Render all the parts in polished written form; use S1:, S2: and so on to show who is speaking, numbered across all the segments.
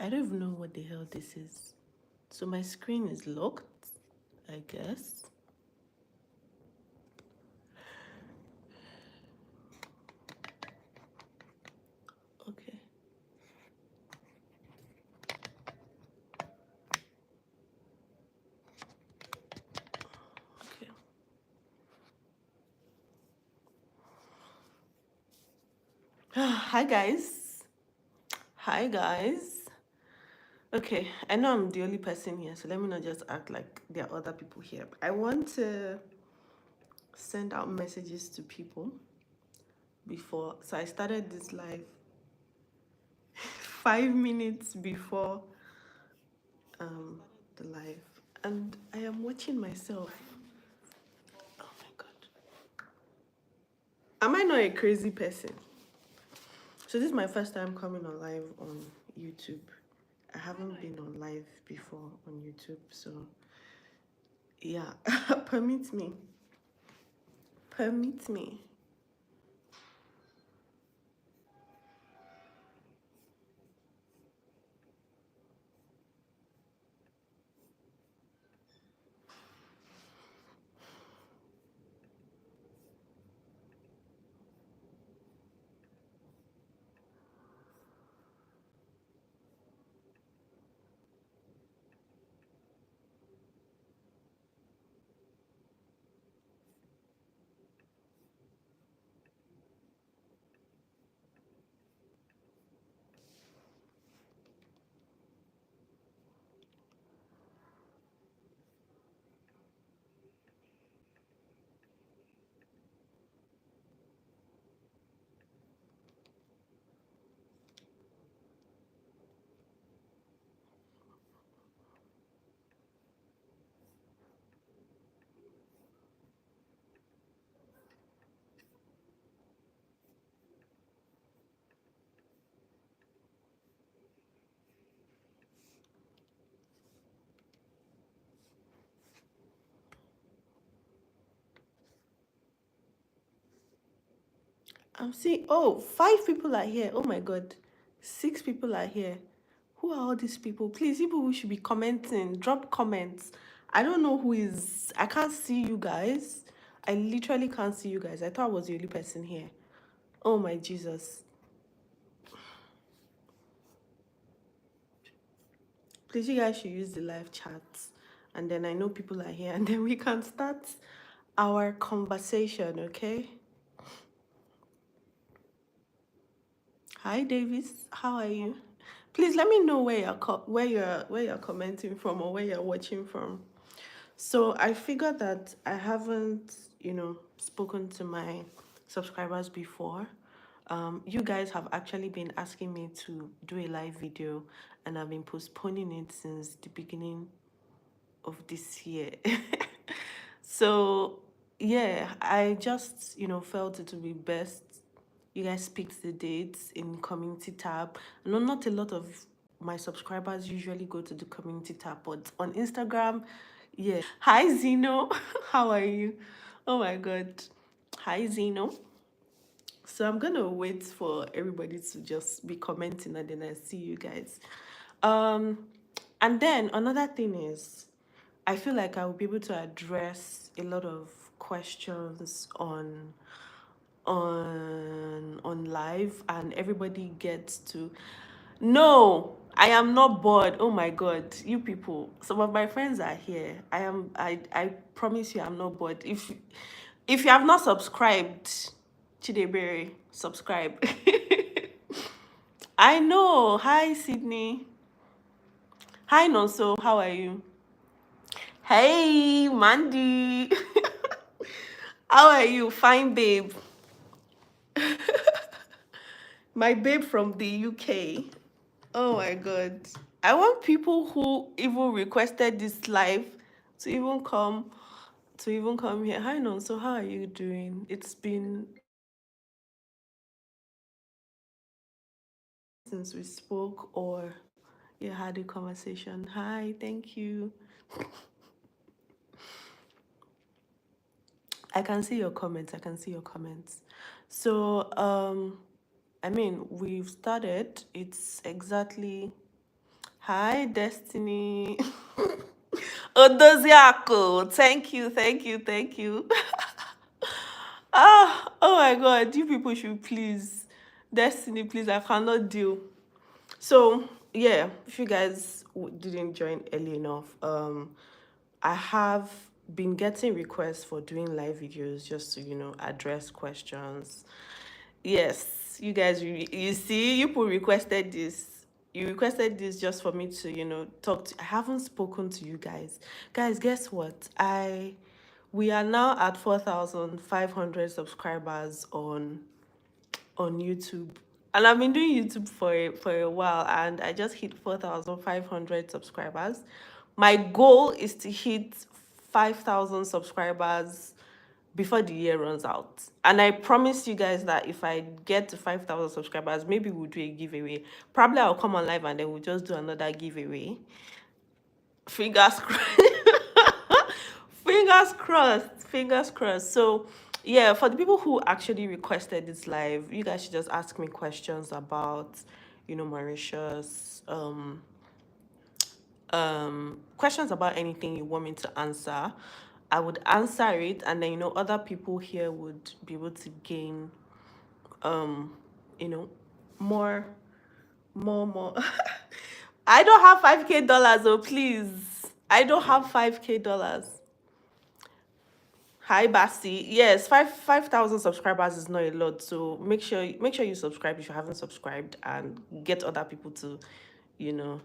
S1: I don't even know what the hell this is. So my screen is locked, I guess. Okay. Okay. Hi guys. Hi guys. Okay, I know I'm the only person here, so let me not just act like there are other people here. I want to send out messages to people before. So I started this live 5 minutes before the live, and I am watching myself. Oh my god. Am I not a crazy person? So this is my first time coming on live on YouTube. I haven't been on live before on YouTube, so yeah, permit me. Permit me. I'm seeing, oh, 5 people are here. Oh my god. 6 people are here. Who are all these people? Please, people who should be commenting, drop comments. I don't know who is, I can't see you guys. I literally can't see you guys. I thought I was the only person here. Oh my Jesus. Please, you guys should use the live chat. And then I know people are here. And then we can start our conversation, okay? Hi, Davis. How are you? Please let me know where you're commenting from or where you're watching from. So I figured that I haven't, spoken to my subscribers before. You guys have actually been asking me to do a live video, and I've been postponing it since the beginning of this year. So yeah, I just felt it would be best you guys picked the dates in community tab. No, not a lot of my subscribers usually go to the community tab, but on Instagram, yeah. Hi Zeno, how are you? Oh my god. Hi Zeno. So I'm gonna wait for everybody to just be commenting and then I see you guys. And then another thing is I feel like I will be able to address a lot of questions on live, and everybody gets to. No, I am not bored. Oh my god, you people, some of my friends are here. I promise you I'm not bored. If you have not subscribed, Chidebere, subscribe. I know. Hi Sydney. Hi Nonso, how are you? Hey Mandy. How are you? Fine babe. My babe from the UK. Oh my god. I want people who even requested this live to even come here. Hi Nonso, how are you doing? It's been since we spoke or you had a conversation. Hi, thank you. I can see your comments. I can see your comments. So, I mean, we've started. It's exactly Hi, Destiny. Odosiako. Thank you, thank you, thank you. Oh my God. You people should please. Destiny, please. I cannot deal. So, yeah, if you guys didn't join early enough, I have been getting requests for doing live videos just to, address questions. Yes, you guys, you see, you people requested this. You requested this just for me to, talk to. I haven't spoken to you guys. Guys, guess what? We are now at 4,500 subscribers on YouTube. And I've been doing YouTube for a while, and I just hit 4,500 subscribers. My goal is to hit 5,000 subscribers before the year runs out. And I promise you guys that if I get to 5,000 subscribers, maybe we'll do a giveaway. Probably I'll come on live and then we'll just do another giveaway. Fingers crossed. Fingers crossed. Fingers crossed. So, yeah, for the people who actually requested this live, you guys should just ask me questions about, Mauritius, questions about anything you want me to answer. I would answer it, and then other people here would be able to gain, you know, more, more. I don't have $5K, oh please. I don't have $5K. Hi, Basti. Yes, 5,000 subscribers is not a lot, so make sure you subscribe if you haven't subscribed, and get other people to, you know,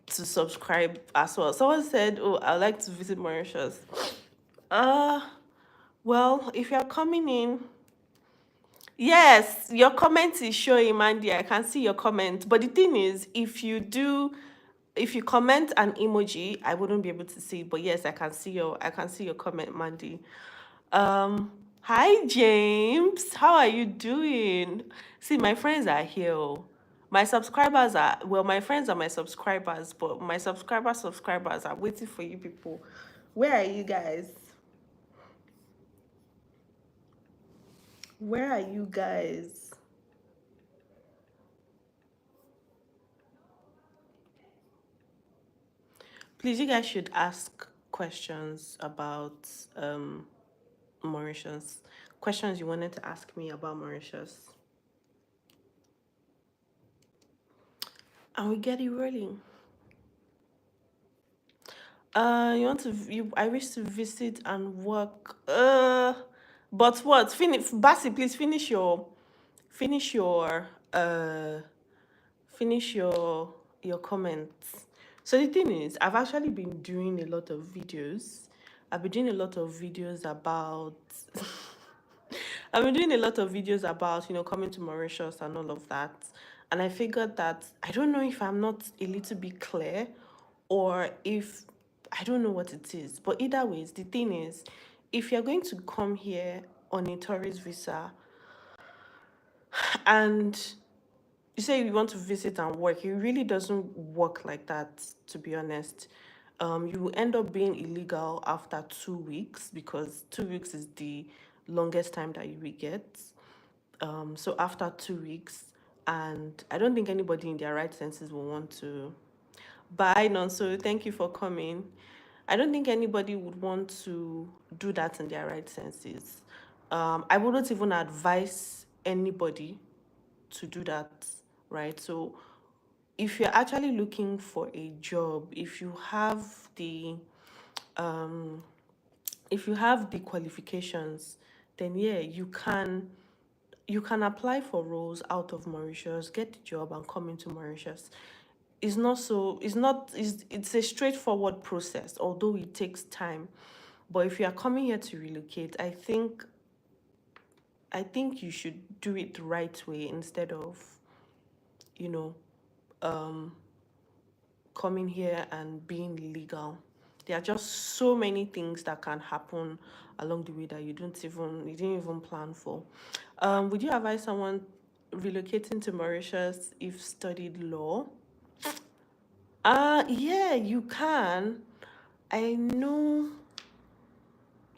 S1: to subscribe as well. Someone said, "Oh, I'd like to visit Mauritius." Uh, well, if you're coming in, yes, your comment is showing, Mandy. I can see your comment. But the thing is, if you comment an emoji, I wouldn't be able to see it. But yes, I can see your comment, Mandy. Hi James. How are you doing? See, my friends are here. Oh. My friends are my subscribers, but my subscribers are waiting for you people. Where are you guys? Where are you guys? Please, you guys should ask questions about Mauritius. Questions you wanted to ask me about Mauritius. And we get it rolling. I wish to visit and work. But what? Basi, please finish your, uh, finish your comments. So the thing is, I've actually been doing a lot of videos. I've been doing a lot of videos about. I've been doing a lot of videos about, coming to Mauritius and all of that. And I figured that I don't know if I'm not a little bit clear, or if I don't know what it is. But either ways, the thing is, if you're going to come here on a tourist visa and you say you want to visit and work, it really doesn't work like that, to be honest. You will end up being illegal after 2 weeks, because 2 weeks is the longest time that you will get. So after 2 weeks, and I don't think anybody in their right senses will want to. Bye, Nonso. Thank you for coming. I don't think anybody would want to do that in their right senses. I wouldn't even advise anybody to do that, right? So if you're actually looking for a job, um, if you have the qualifications, then yeah, you can apply for roles out of Mauritius, get the job, and come into Mauritius. It's a straightforward process, although it takes time. But if you are coming here to relocate, I think you should do it the right way, instead of, you know, um, coming here and being illegal. There are just so many things that can happen along the way that you didn't even plan for. Would you advise someone relocating to Mauritius if studied law? Yeah, you can. I know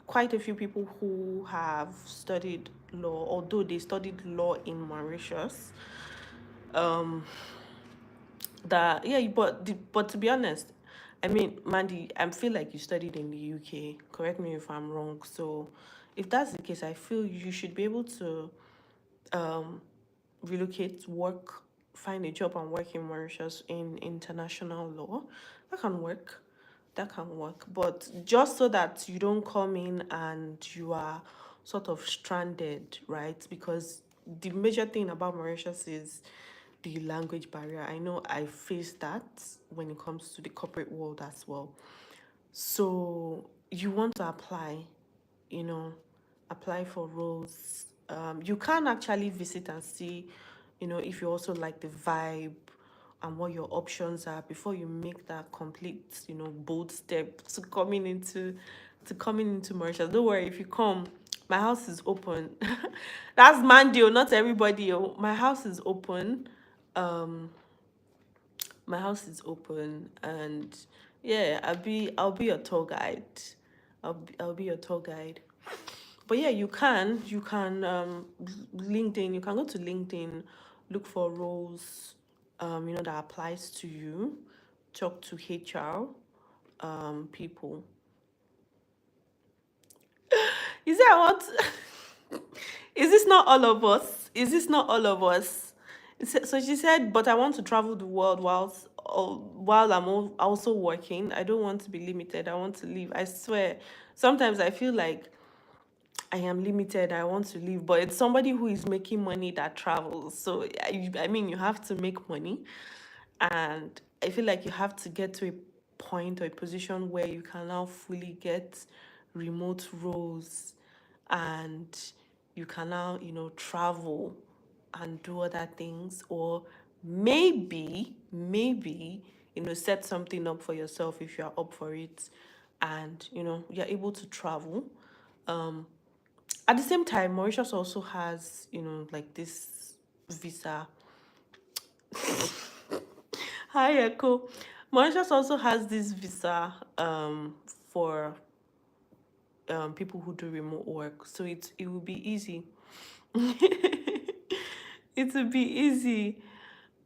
S1: quite a few people who have studied law, although they studied law in Mauritius. Um, that yeah, but to be honest, I mean, Mandy, I feel like you studied in the UK. Correct me if I'm wrong. So, if that's the case, I feel you should be able to um relocate, work, find a job and work in Mauritius in international law. That can work. That can work. But just so that you don't come in and you are sort of stranded, right? Because the major thing about Mauritius is the language barrier. I know I faced that when it comes to the corporate world as well. So you want to apply, you know, apply for roles. You can actually visit and see, if you also like the vibe and what your options are before you make that complete, bold step to coming into Mauritius. Don't worry, if you come, my house is open. That's Mandy, oh, not everybody. Oh. My house is open. Um, my house is open, and yeah, I'll be your tour guide. I'll be your tour guide. But yeah, you can LinkedIn. You can go to LinkedIn, look for roles, that applies to you. Talk to HR people. Is that what? Is this not all of us? Is this not all of us? So she said, but I want to travel the world while I'm also working. I don't want to be limited. I want to live. I swear. Sometimes I feel like I am limited. I want to live, but it's somebody who is making money that travels. So I mean, you have to make money, and I feel like you have to get to a point or a position where you can now fully get remote roles, and you can now travel and do other things, or maybe set something up for yourself if you are up for it, and you're able to travel. At the same time, Mauritius also has, like this visa. Hi, Echo. Mauritius also has this visa for people who do remote work. So it will be easy. It will be easy.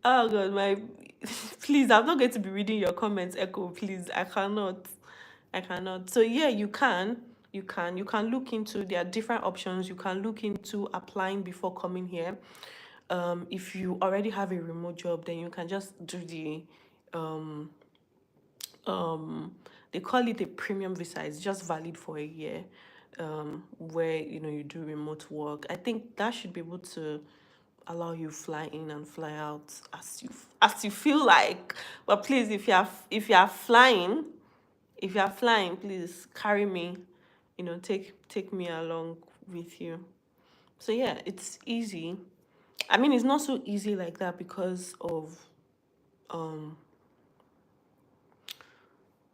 S1: Oh God, my please, I'm not going to be reading your comments, Echo. Please, I cannot. I cannot. So yeah, you can look into, there are different options. You can look into applying before coming here. If you already have a remote job, then you can just do the um um they call it a premium visa. It's just valid for a year, where you do remote work. I think that should be able to allow you fly in and fly out as you feel like. But please, if you are flying, please carry me, take me along with you. So yeah, it's easy. I mean, it's not so easy like that because of um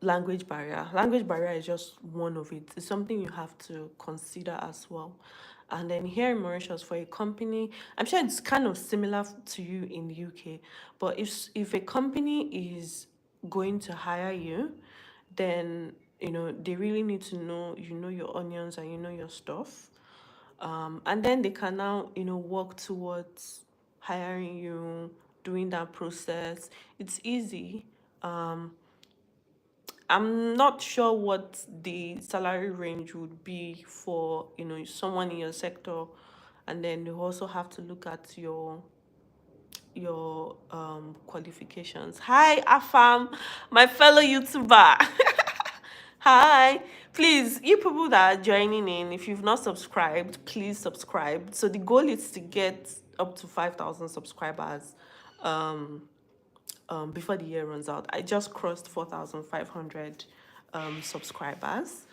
S1: language barrier. Language barrier is just one of it. It's something you have to consider as well. And then here in Mauritius, for a company, I'm sure it's kind of similar to you in the UK, but if a company is going to hire you, then they really need to know your onions and your stuff. And then they can now work towards hiring you, doing that process. It's easy. um I'm not sure what the salary range would be for someone in your sector, and then you also have to look at your qualifications. Hi, Afam, my fellow YouTuber. Hi. Please, you people that are joining in, if you've not subscribed, please subscribe. So the goal is to get up to 5,000 subscribers before the year runs out. I just crossed 4,500 subscribers.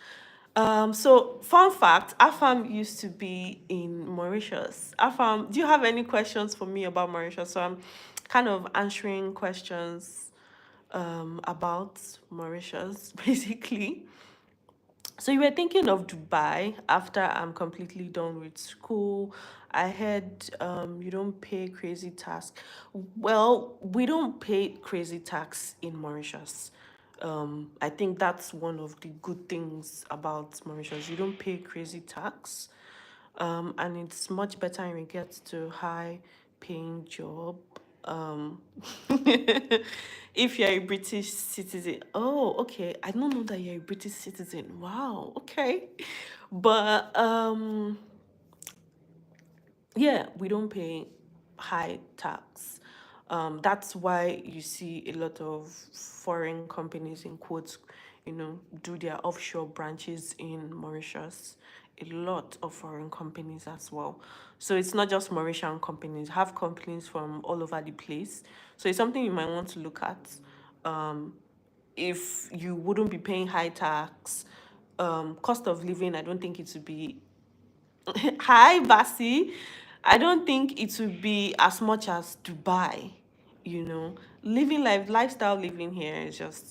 S1: So fun fact, Afam used to be in Mauritius. Afam, do you have any questions for me about Mauritius? So I'm kind of answering questions about Mauritius, basically. So you were thinking of Dubai after I'm completely done with school. I heard you don't pay crazy tax. Well, we don't pay crazy tax in Mauritius. I think that's one of the good things about Mauritius. You don't pay crazy tax. And it's much better in regards to high paying job. Um, if you're a British citizen. Oh, okay. I don't know that you're a British citizen. Wow. Okay. But yeah, we don't pay high tax. That's why you see a lot of foreign companies, in quotes, do their offshore branches in Mauritius. A lot of foreign companies as well. So it's not just Mauritian companies, have companies from all over the place. So it's something you might want to look at. If you wouldn't be paying high tax, cost of living, I don't think it would be hi, Basi. I don't think it would be as much as Dubai. Living lifestyle living here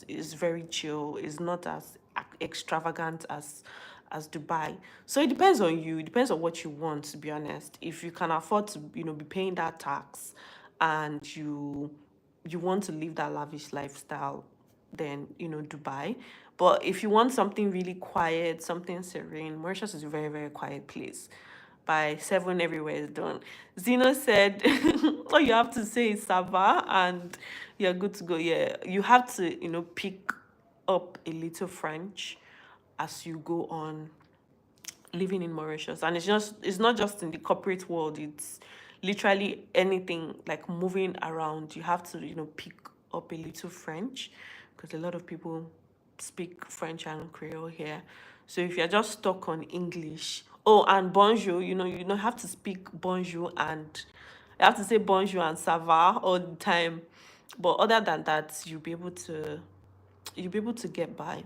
S1: is very chill. It's not as extravagant as Dubai. So it depends on you. It depends on what you want. To be honest, if you can afford to, be paying that tax, and you want to live that lavish lifestyle, then Dubai. But if you want something really quiet, something serene, Mauritius is a very, very quiet place. By 7, everywhere is done. Zeno said all you have to say is Sava and you're good to go. Yeah, you have to pick up a little French as you go on living in Mauritius. And it's not just in the corporate world, it's literally anything like moving around. You have to, pick up a little French, because a lot of people speak French and Creole here. So if you're just stuck on English, oh, and bonjour, you don't have to speak bonjour, and you have to say bonjour and ça va all the time. But other than that, you'll be able to get by.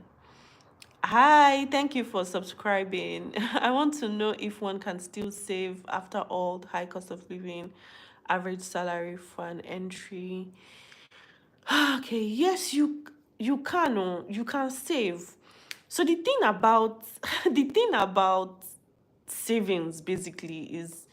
S1: Hi, thank you for subscribing. I want to know if one can still save after all the high cost of living, average salary for an entry. Okay, yes, you can. Oh, you can save. So the thing about the thing about savings basically is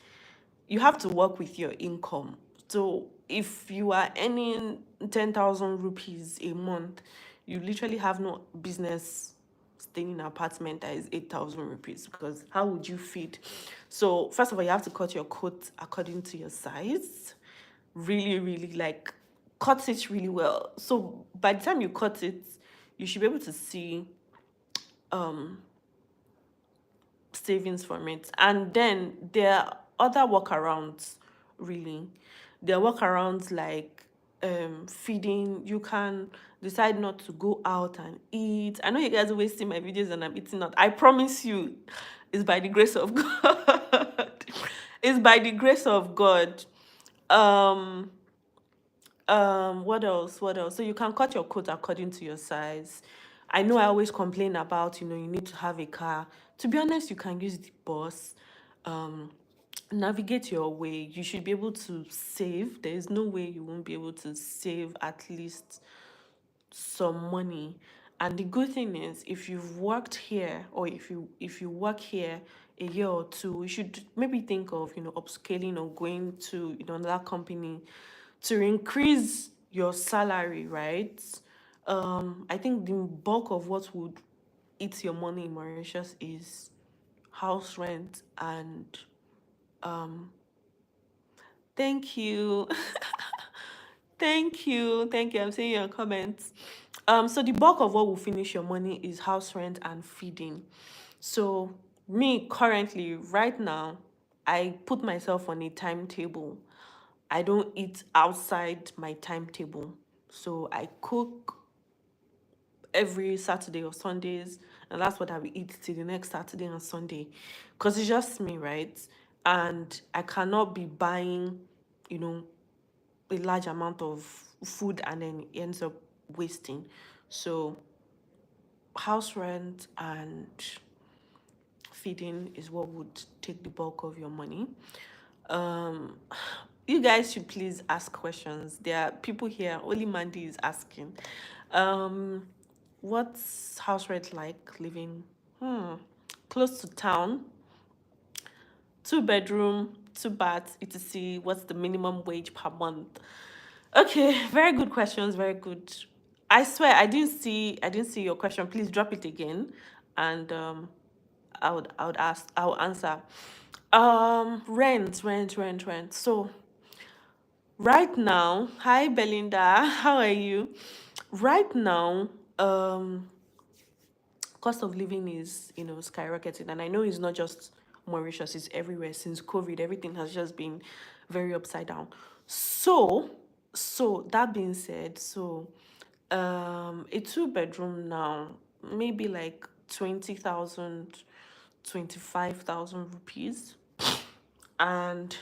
S1: you have to work with your income. So if you are earning 10,000 rupees a month, you literally have no business staying in an apartment that is 8,000 rupees, because how would you feed? So first of all, you have to cut your coat according to your size. Really, really like cut it really well. So by the time you cut it, you should be able to see savings from it. And then there are other workarounds, really. There are workarounds like feeding. You can decide not to go out and eat. I know you guys always see my videos and I'm eating out. I promise you, it's by the grace of God. It's by the grace of God. Um, what else? What else? So you can cut your coat according to your size. I know I always complain about, you need to have a car. To be honest, you can use the bus. Um, Navigate your way. You should be able to save. There is no way you won't be able to save at least some money. And the good thing is, if you've worked here, or if you work here a year or two, you should maybe think of upscaling or going to another company to increase your salary, right? I think the bulk of what would eat your money in Mauritius is house rent and thank you. Thank you. I'm seeing your comments. So the bulk of what will finish your money is house rent and feeding. So me currently, right now, I put myself on a timetable. I don't eat outside my timetable. So I cook every Saturday or Sundays, and that's what I will eat till the next Saturday and Sunday. Because it's just me, right? And I cannot be buying, you know, a large amount of food and then it ends up wasting. So house rent and feeding is what would take the bulk of your money. Um, you guys should please ask questions. There are people here. Only Mandy is asking. What's house rent like living close to town? 2 bedroom, 2 baths, etc. What's the minimum wage per month? Okay, very good questions. Very good. I swear I didn't see your question. Please drop it again, and I would answer. Rent. So Right now, hi Belinda, how are you? Right now, um, cost of living is, skyrocketing, and I know it's not just Mauritius; it's everywhere. Since COVID, everything has just been very upside down. So, so that being said, a two-bedroom now, maybe like 20,000, 25,000 rupees, and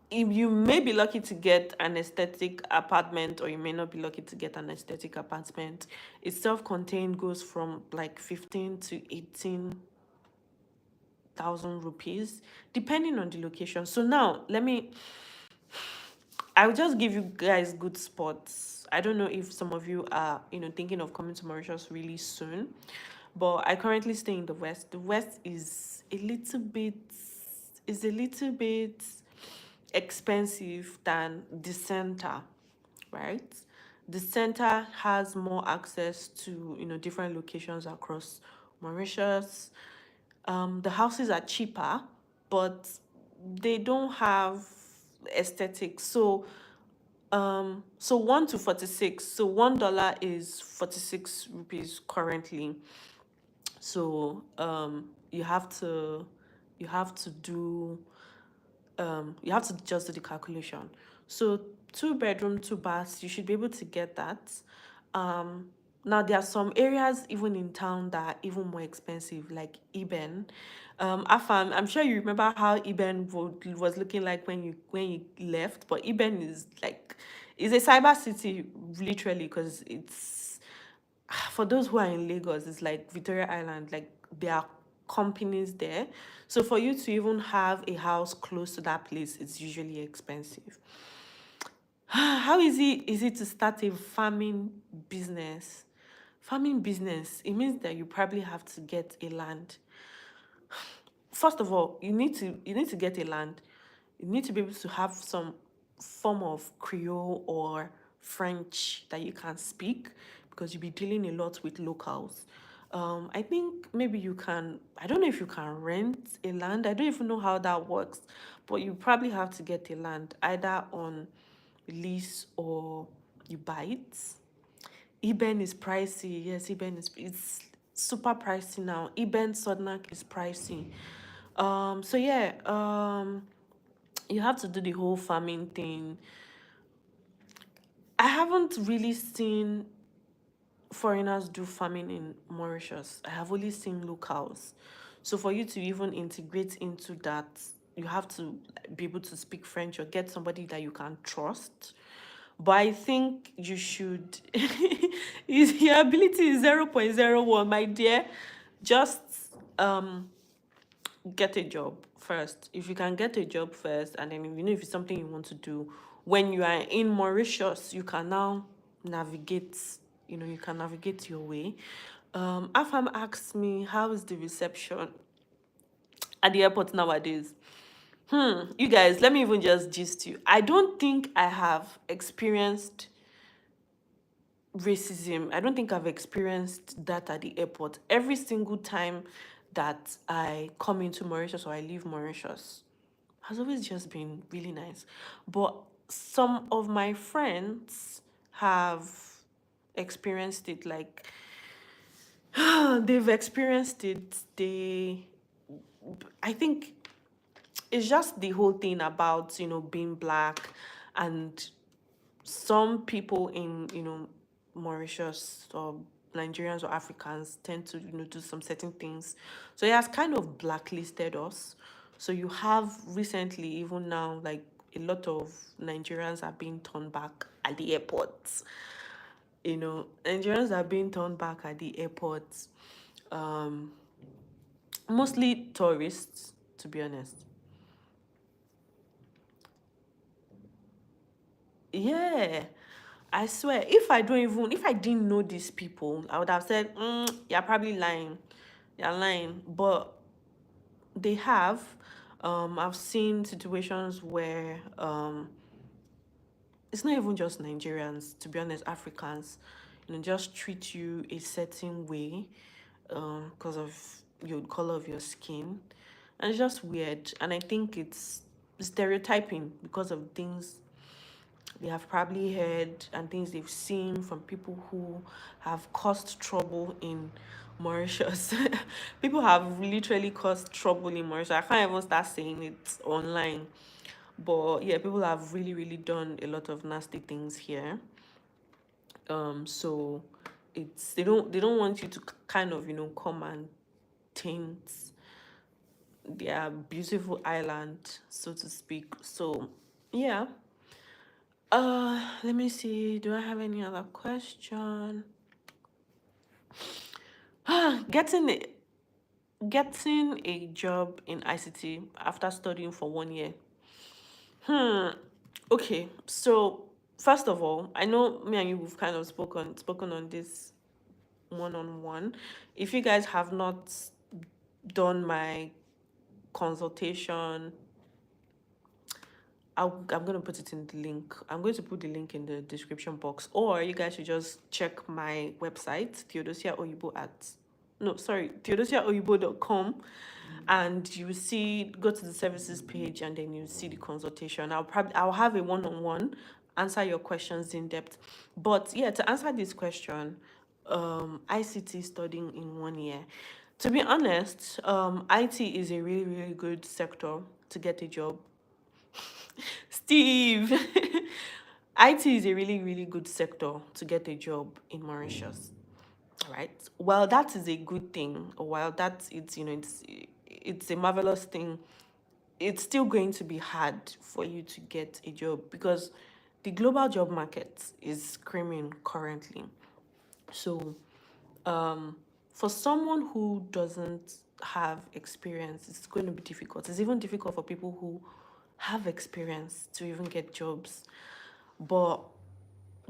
S1: if you may be lucky to get an aesthetic apartment, or you may not be lucky to get an aesthetic apartment, it's self-contained, goes from like 15 to 18,000 rupees, depending on the location. So now I'll just give you guys good spots. I don't know if some of you are, thinking of coming to Mauritius really soon, but I currently stay in the west. The west is a little bit expensive than the center, right? The center has more access to, different locations across Mauritius. The houses are cheaper, but they don't have aesthetics. So 1 to 46. So $1 is 46 rupees currently. So you have to just do the calculation. So two-bedroom, two baths, you should be able to get that. Now there are some areas even in town that are even more expensive, like Eben. Afam, I'm sure you remember how Eben was looking like when you left, but Eben is a cyber city literally, because it's, for those who are in Lagos, it's like Victoria Island, like there are companies there. So for you to even have a house close to that place, it's usually expensive. How easy is it to start a farming business? Farming business, it means that you probably have to get a land. First of all, you need to get a land. You need to be able to have some form of Creole or French that you can speak, because you'll be dealing a lot with locals. I think maybe you can, I don't know if you can rent a land. I don't even know how that works, but you probably have to get a land either on lease or you buy it. Eben is pricey. Yes, it's super pricey now. Eben Sodnak is pricey. So yeah, you have to do the whole farming thing. I haven't really seen foreigners do farming in Mauritius. I have only seen locals. So for you to even integrate into that, you have to be able to speak French or get somebody that you can trust. But I think you should. Your ability is 0.01, my dear. Just um get a job first. If you can get a job first, and then if it's something you want to do, when you are in Mauritius, you can now navigate. You can navigate your way. Afam asked me, how is the reception at the airport nowadays? You guys, let me even just gist you. I don't think I have experienced racism. I don't think I've experienced that at the airport. Every single time that I come into Mauritius or I leave Mauritius has always just been really nice. But some of my friends have experienced it, like they've experienced it. I think it's just the whole thing about, being black, and some people in, Mauritius or Nigerians or Africans tend to, do some certain things. So it has kind of blacklisted us. So you have recently, even now, like a lot of Nigerians are being turned back at the airports. Nigerians are being turned back at the airports. Um, Mostly tourists, to be honest. Yeah. I swear, if I didn't know these people, I would have said, you're probably lying. You're lying. But they have. I've seen situations where it's not even just Nigerians, to be honest, Africans, just treat you a certain way because of your color of your skin. And it's just weird. And I think it's stereotyping because of things they have probably heard and things they've seen from people who have caused trouble in Mauritius. People have literally caused trouble in Mauritius. I can't even start saying it online. But yeah, people have really, really done a lot of nasty things here. So it's they don't want you to kind of, come and taint their beautiful island, so to speak. So yeah. Let me see. Do I have any other question? Getting a getting a job in ICT after studying for 1 year. Okay, so first of all, I know me and you have kind of spoken on this one on one. If you guys have not done my consultation, I'm going to put it in the link. I'm going to put the link in the description box, or you guys should just check my website, theodosiaoyibo at no, sorry, theodosiaoyibo.com, and you see, go to the services page, and then you see the consultation. I'll have a one-on-one, answer your questions in depth. But yeah, to answer this question, ICT studying in 1 year. To be honest, IT is a really, really good sector to get a job. Steve, IT is a really, really good sector to get a job in Mauritius. All right. Well, that is a good thing. While that it's a marvelous thing, it's still going to be hard for you to get a job because the global job market is screaming currently. So, for someone who doesn't have experience, it's going to be difficult. It's even difficult for people who have experience to even get jobs. But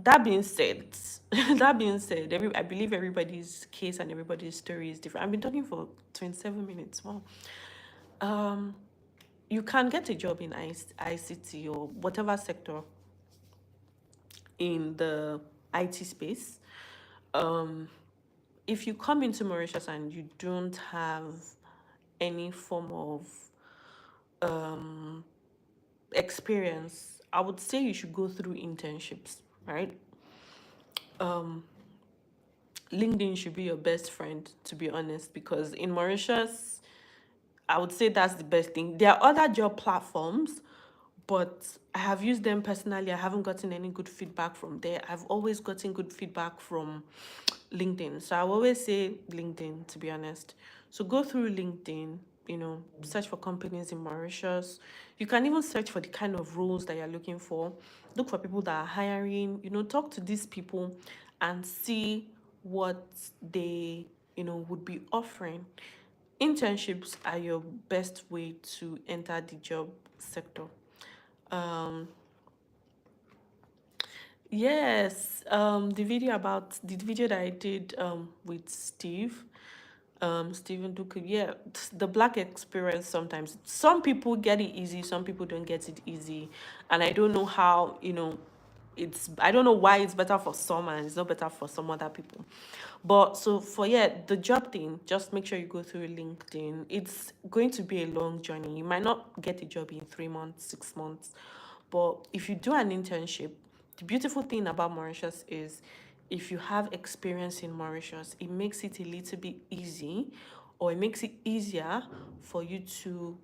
S1: that being said, I believe everybody's case and everybody's story is different. I've been talking for 27 minutes. Wow. You can get a job in ICT or whatever sector in the IT space. If you come into Mauritius and you don't have any form of experience, I would say you should go through internships, right? LinkedIn should be your best friend, to be honest, because in Mauritius, I would say that's the best thing. There are other job platforms, but I have used them personally. I haven't gotten any good feedback from there. I've always gotten good feedback from LinkedIn. So I will always say LinkedIn, to be honest. So go through LinkedIn, search for companies in Mauritius. You can even search for the kind of roles that you're looking for. Look for people that are hiring, talk to these people and see what they, would be offering. Internships are your best way to enter the job sector. Yes, the video that I did with Stephen Duke. Yeah, the black experience. Sometimes some people get it easy, some people don't get it easy, and I don't know how, I don't know why it's better for some and it's not better for some other people. But so for the job thing, just make sure you go through LinkedIn. It's going to be a long journey. You might not get a job in 3 months, 6 months, but if you do an internship, the beautiful thing about Mauritius is if you have experience in Mauritius, it makes it a little bit easy, or it makes it easier for you to,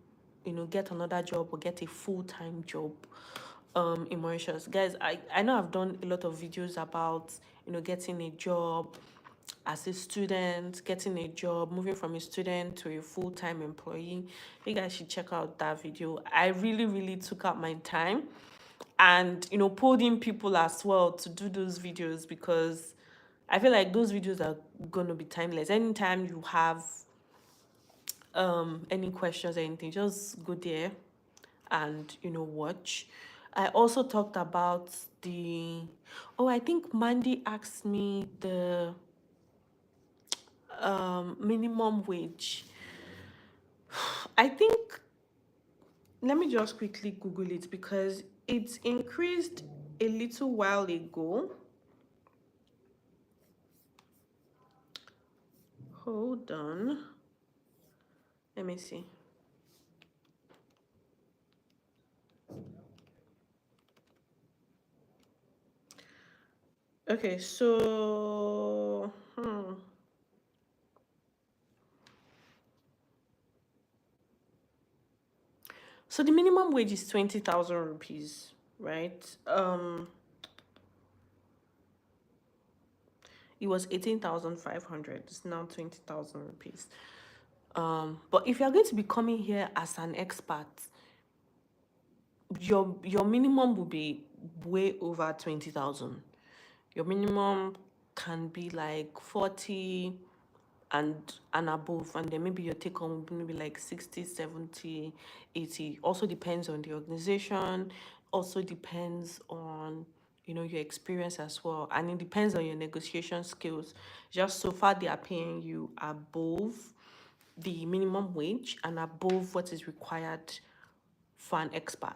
S1: get another job or get a full-time job in Mauritius. Guys, I know I've done a lot of videos about, getting a job as a student, getting a job, moving from a student to a full-time employee. You guys should check out that video. I really, really took out my time and, pulled in people as well to do those videos because I feel like those videos are going to be timeless. Anytime you have any questions or anything, just go there and, watch. I also talked about I think Mandy asked me the minimum wage. I think, let me just quickly Google it because it's increased a little while ago. Hold on. Let me see. Okay, so so the minimum wage is 20,000 rupees, right? It was 18,500. It's now 20,000 rupees. But if you're going to be coming here as an expert, your minimum will be way over 20,000. Your minimum can be like 40 and above, and then maybe your take home will be maybe like 60, 70, 80. Also depends on the organization, also depends on your experience as well, and it depends on your negotiation skills. Just so far they are paying you above the minimum wage and above what is required for an expert.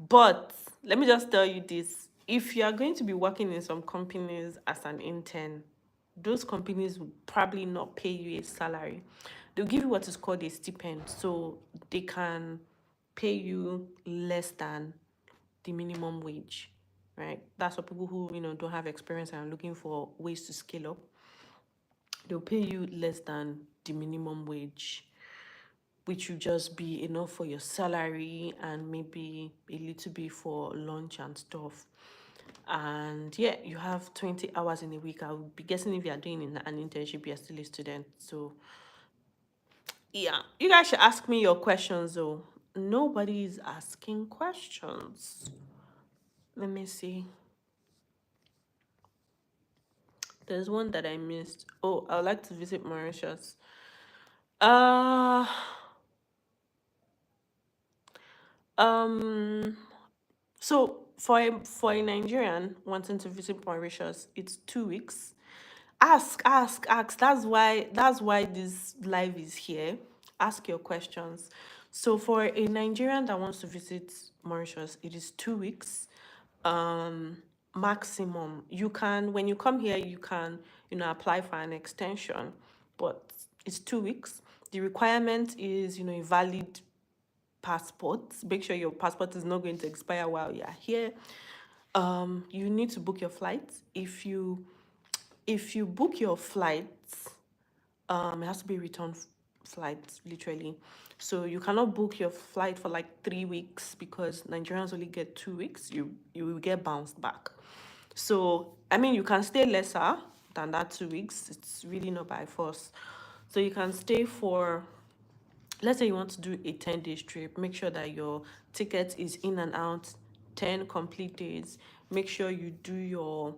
S1: But let me just tell you this: if you are going to be working in some companies as an intern, those companies will probably not pay you a salary. They'll give you what is called a stipend, so they can pay you less than the minimum wage, right? That's for people who don't have experience and are looking for ways to scale up. They'll pay you less than the minimum wage, which will just be enough for your salary and maybe a little bit for lunch and stuff. And yeah, you have 20 hours in a week. I would be guessing if you are doing an internship, you're still a student. So yeah, you guys should ask me your questions though. Nobody is asking questions. Let me see. There's one that I missed. Oh, I would like to visit Mauritius. Uh um So for a Nigerian wanting to visit Mauritius, it's 2 weeks. Ask. That's why this live is here. Ask your questions. So for a Nigerian that wants to visit Mauritius, it is 2 weeks. Maximum. You can, when you come here, you can, apply for an extension, but it's 2 weeks. The requirement is, a valid passport. Make sure your passport is not going to expire while you are here. You need to book your flights. If you book your flights, it has to be return flights, literally. So you cannot book your flight for like 3 weeks because Nigerians only get 2 weeks. You will get bounced back. So I mean, you can stay lesser than that 2 weeks. It's really not by force. So you can stay for, let's say you want to do a 10 days trip. Make sure that your ticket is in and out 10 complete days. Make sure you do your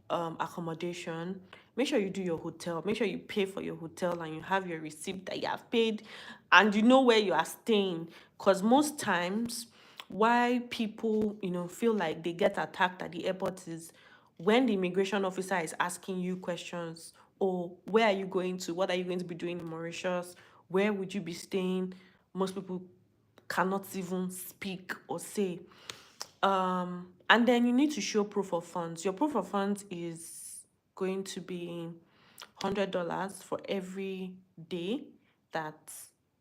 S1: accommodation. Make sure you do your hotel. Make sure you pay for your hotel and you have your receipt that you have paid and you know where you are staying. Because most times why people feel like they get attacked at the airport is when the immigration officer is asking you questions. Oh, where are you going to? What are you going to be doing in Mauritius? Where would you be staying? Most people cannot even speak or say. And then you need to show proof of funds. Your proof of funds is going to be $100 for every day that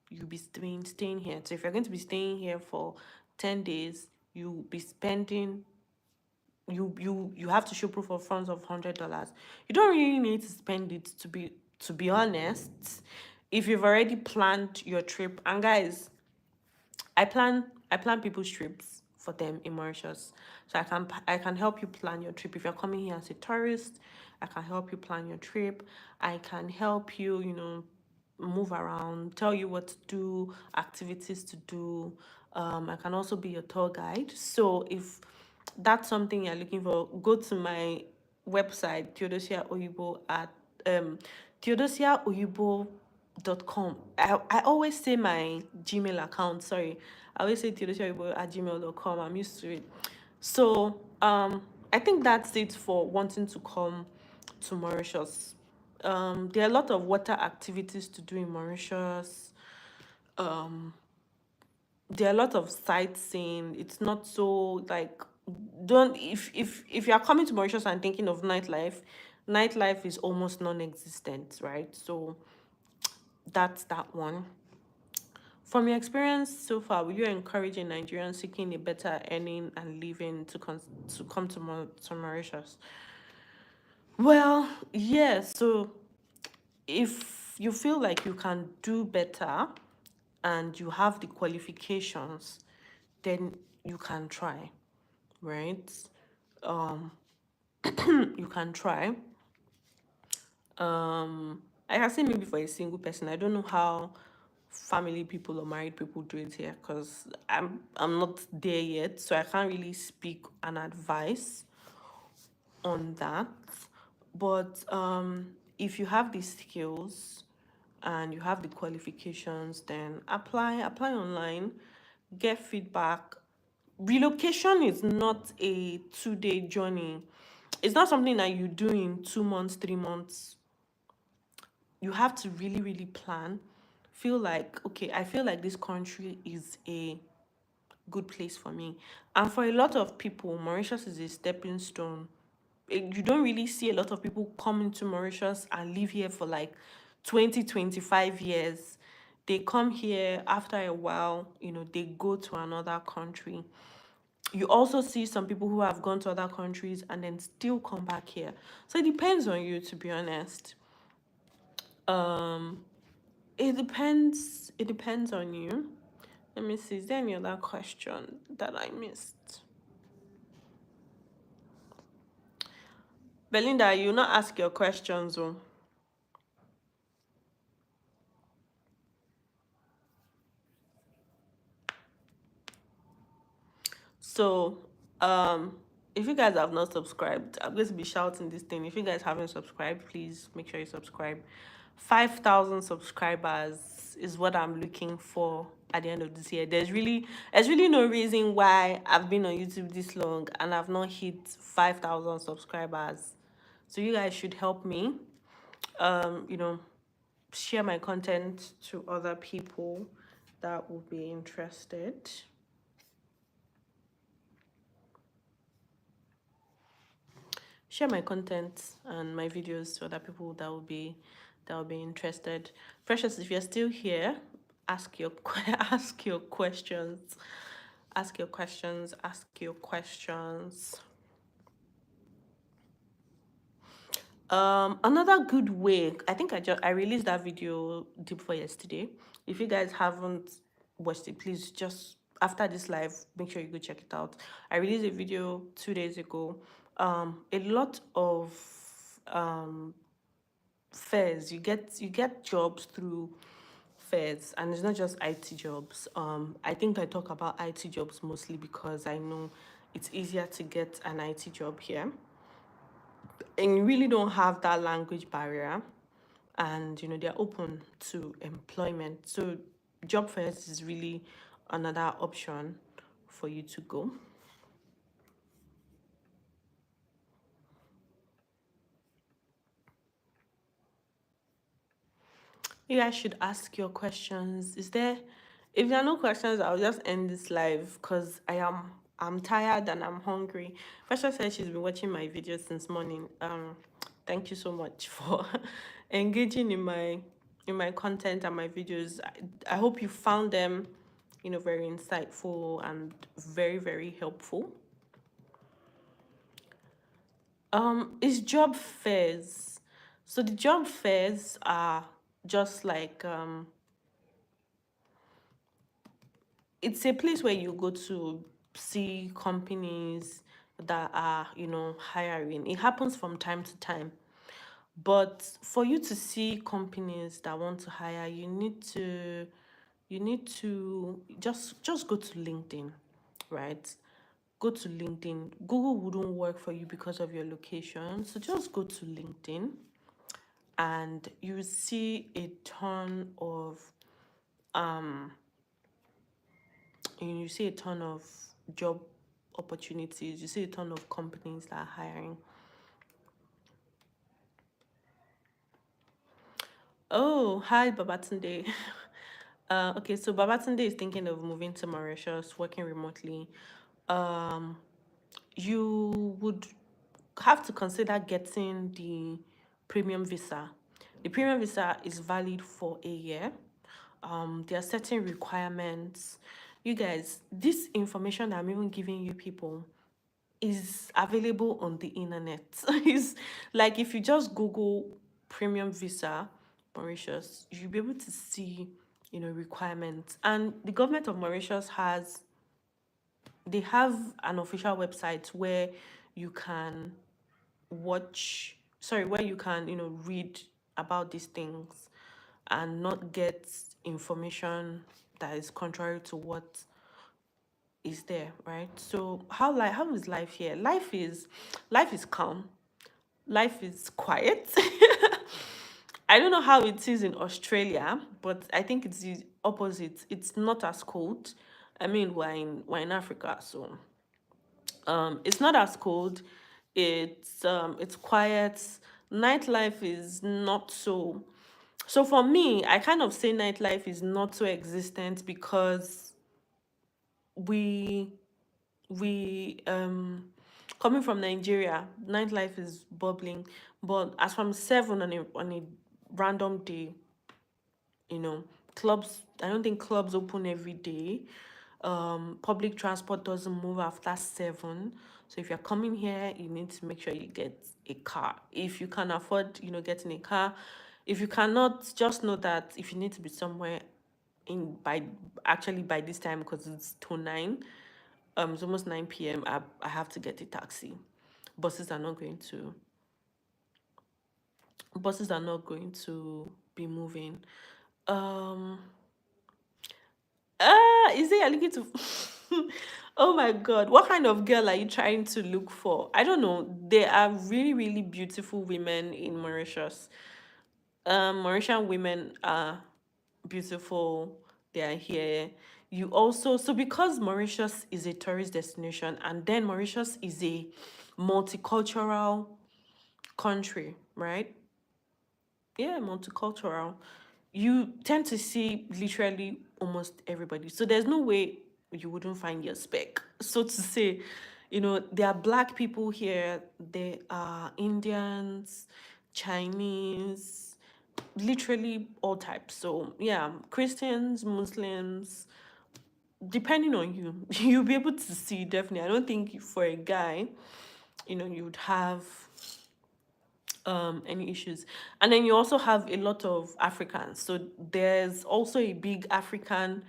S1: you'll be staying here. So if you're going to be staying here for 10 days, you'll be spending, you have to show proof of funds of $100. You don't really need to spend it, to be honest, if you've already planned your trip. And guys, I plan people's trips for them in Mauritius. So I can help you plan your trip. If you're coming here as a tourist, I can help you plan your trip. I can help you, move around, tell you what to do, activities to do. I can also be your tour guide. So if that's something you're looking for, go to my website, theodosiaoyibo at theodosiaoyibo.com. I always say my Gmail account, sorry. I always say theodosiaoyibo@gmail.com. I'm used to it. So I think that's it for wanting to come to Mauritius. There are a lot of water activities to do in Mauritius. There are a lot of sightseeing. It's not so like, don't if you are coming to Mauritius and thinking of nightlife is almost non-existent, right? So that's that one. From your experience so far, will you encourage a Nigerian seeking a better earning and living to come to, to Mauritius? Well, yes. So if you feel like you can do better and you have the qualifications, then you can try, right? Um, you can try. I can say maybe for a single person. I don't know how family people or married people do it here because I'm not there yet, so I can't really speak and advise on that. But if you have the skills and you have the qualifications, then apply online, get feedback. Relocation is not a 2-day journey. It's not something that you do in 2 months, 3 months. You have to really, really plan. Feel like, okay, I feel like this country is a good place for me. And for a lot of people, Mauritius is a stepping stone. You don't really see a lot of people coming to Mauritius and live here for like 20, 25 years. They come here after a while, they go to another country. You also see some people who have gone to other countries and then still come back here. So it depends on you, to be honest. Um, it depends on you. Let me see. Is there any other question that I missed? Belinda, you not ask your questions, oh. So, if you guys have not subscribed, I'm going to be shouting this thing. If you guys haven't subscribed, please make sure you subscribe. 5,000 subscribers is what I'm looking for at the end of this year. There's really no reason why I've been on YouTube this long and I've not hit 5,000 subscribers. So you guys should help me. You know, share my content to other people that will be interested. Share my content and my videos to other people that will be interested. Precious, if you're still here, ask your ask your questions. Ask your questions. Ask your questions. Another good way, I think I released that video deep for yesterday. If you guys haven't watched it, please just after this live, make sure you go check it out. I released a video 2 days ago. A lot of fairs, you get jobs through fairs, and it's not just IT jobs. I think I talk about IT jobs mostly because I know it's easier to get an IT job here and you really don't have that language barrier, and they're open to employment. So job fairs is really another option for you to go. You guys should ask your questions. If there are no questions, I'll just end this live because I'm tired and I'm hungry. Fasha said she's been watching my videos since morning. Thank you so much for engaging in my content and my videos. I hope you found them, very insightful and very, very helpful. It's job fairs. So the job fairs are just like it's a place where you go to see companies that are hiring. It happens from time to time, but for you to see companies that want to hire, you need to just go to LinkedIn, right? Go to LinkedIn. Google wouldn't work for you because of your location, so just go to LinkedIn and you see a ton of you see a ton of job opportunities. You see a ton of companies that are hiring. Oh, hi, Babatunde. Okay, so Babatunde is thinking of moving to Mauritius, working remotely. Um, you would have to consider getting the premium visa. The premium visa is valid for a year. there are certain requirements. You guys, this information I'm even giving you people is available on the internet. It's like if you just Google premium visa Mauritius, you'll be able to see, requirements. And the government of Mauritius they have an official website where you can where you can, read about these things and not get information that is contrary to what is there, right? So how is life here? Life is calm. Life is quiet. I don't know how it is in Australia, but I think it's the opposite. It's not as cold. I mean, we're in Africa, so it's not as cold. It's quiet. Nightlife is not so. So for me, I kind of say nightlife is not so existent because we we coming from Nigeria, nightlife is bubbling. But as from 7 on a random day, you know, clubs, I don't think clubs open every day. Public transport doesn't move after 7. So if you're coming here, you need to make sure you get a car. If you can afford, getting a car. If you cannot, just know that if you need to be somewhere by this time, because it's to 9, it's almost 9 p.m. I have to get a taxi. Buses are not going to buses are not going to be moving. Um is it you're looking to oh my god, what kind of girl are you trying to look for? I don't know. There are really, really beautiful women in Mauritius. Mauritian women are beautiful. They are here. You also, so because Mauritius is a tourist destination, and then Mauritius is a multicultural country, right? Yeah, multicultural. You tend to see literally almost everybody. So there's no way you wouldn't find your speck, so to say. There are black people here, there are Indians, Chinese, literally all types. So yeah, Christians, Muslims, depending on you, you'll be able to see. Definitely, I don't think for a guy, you'd have any issues. And then you also have a lot of Africans. So there's also a big African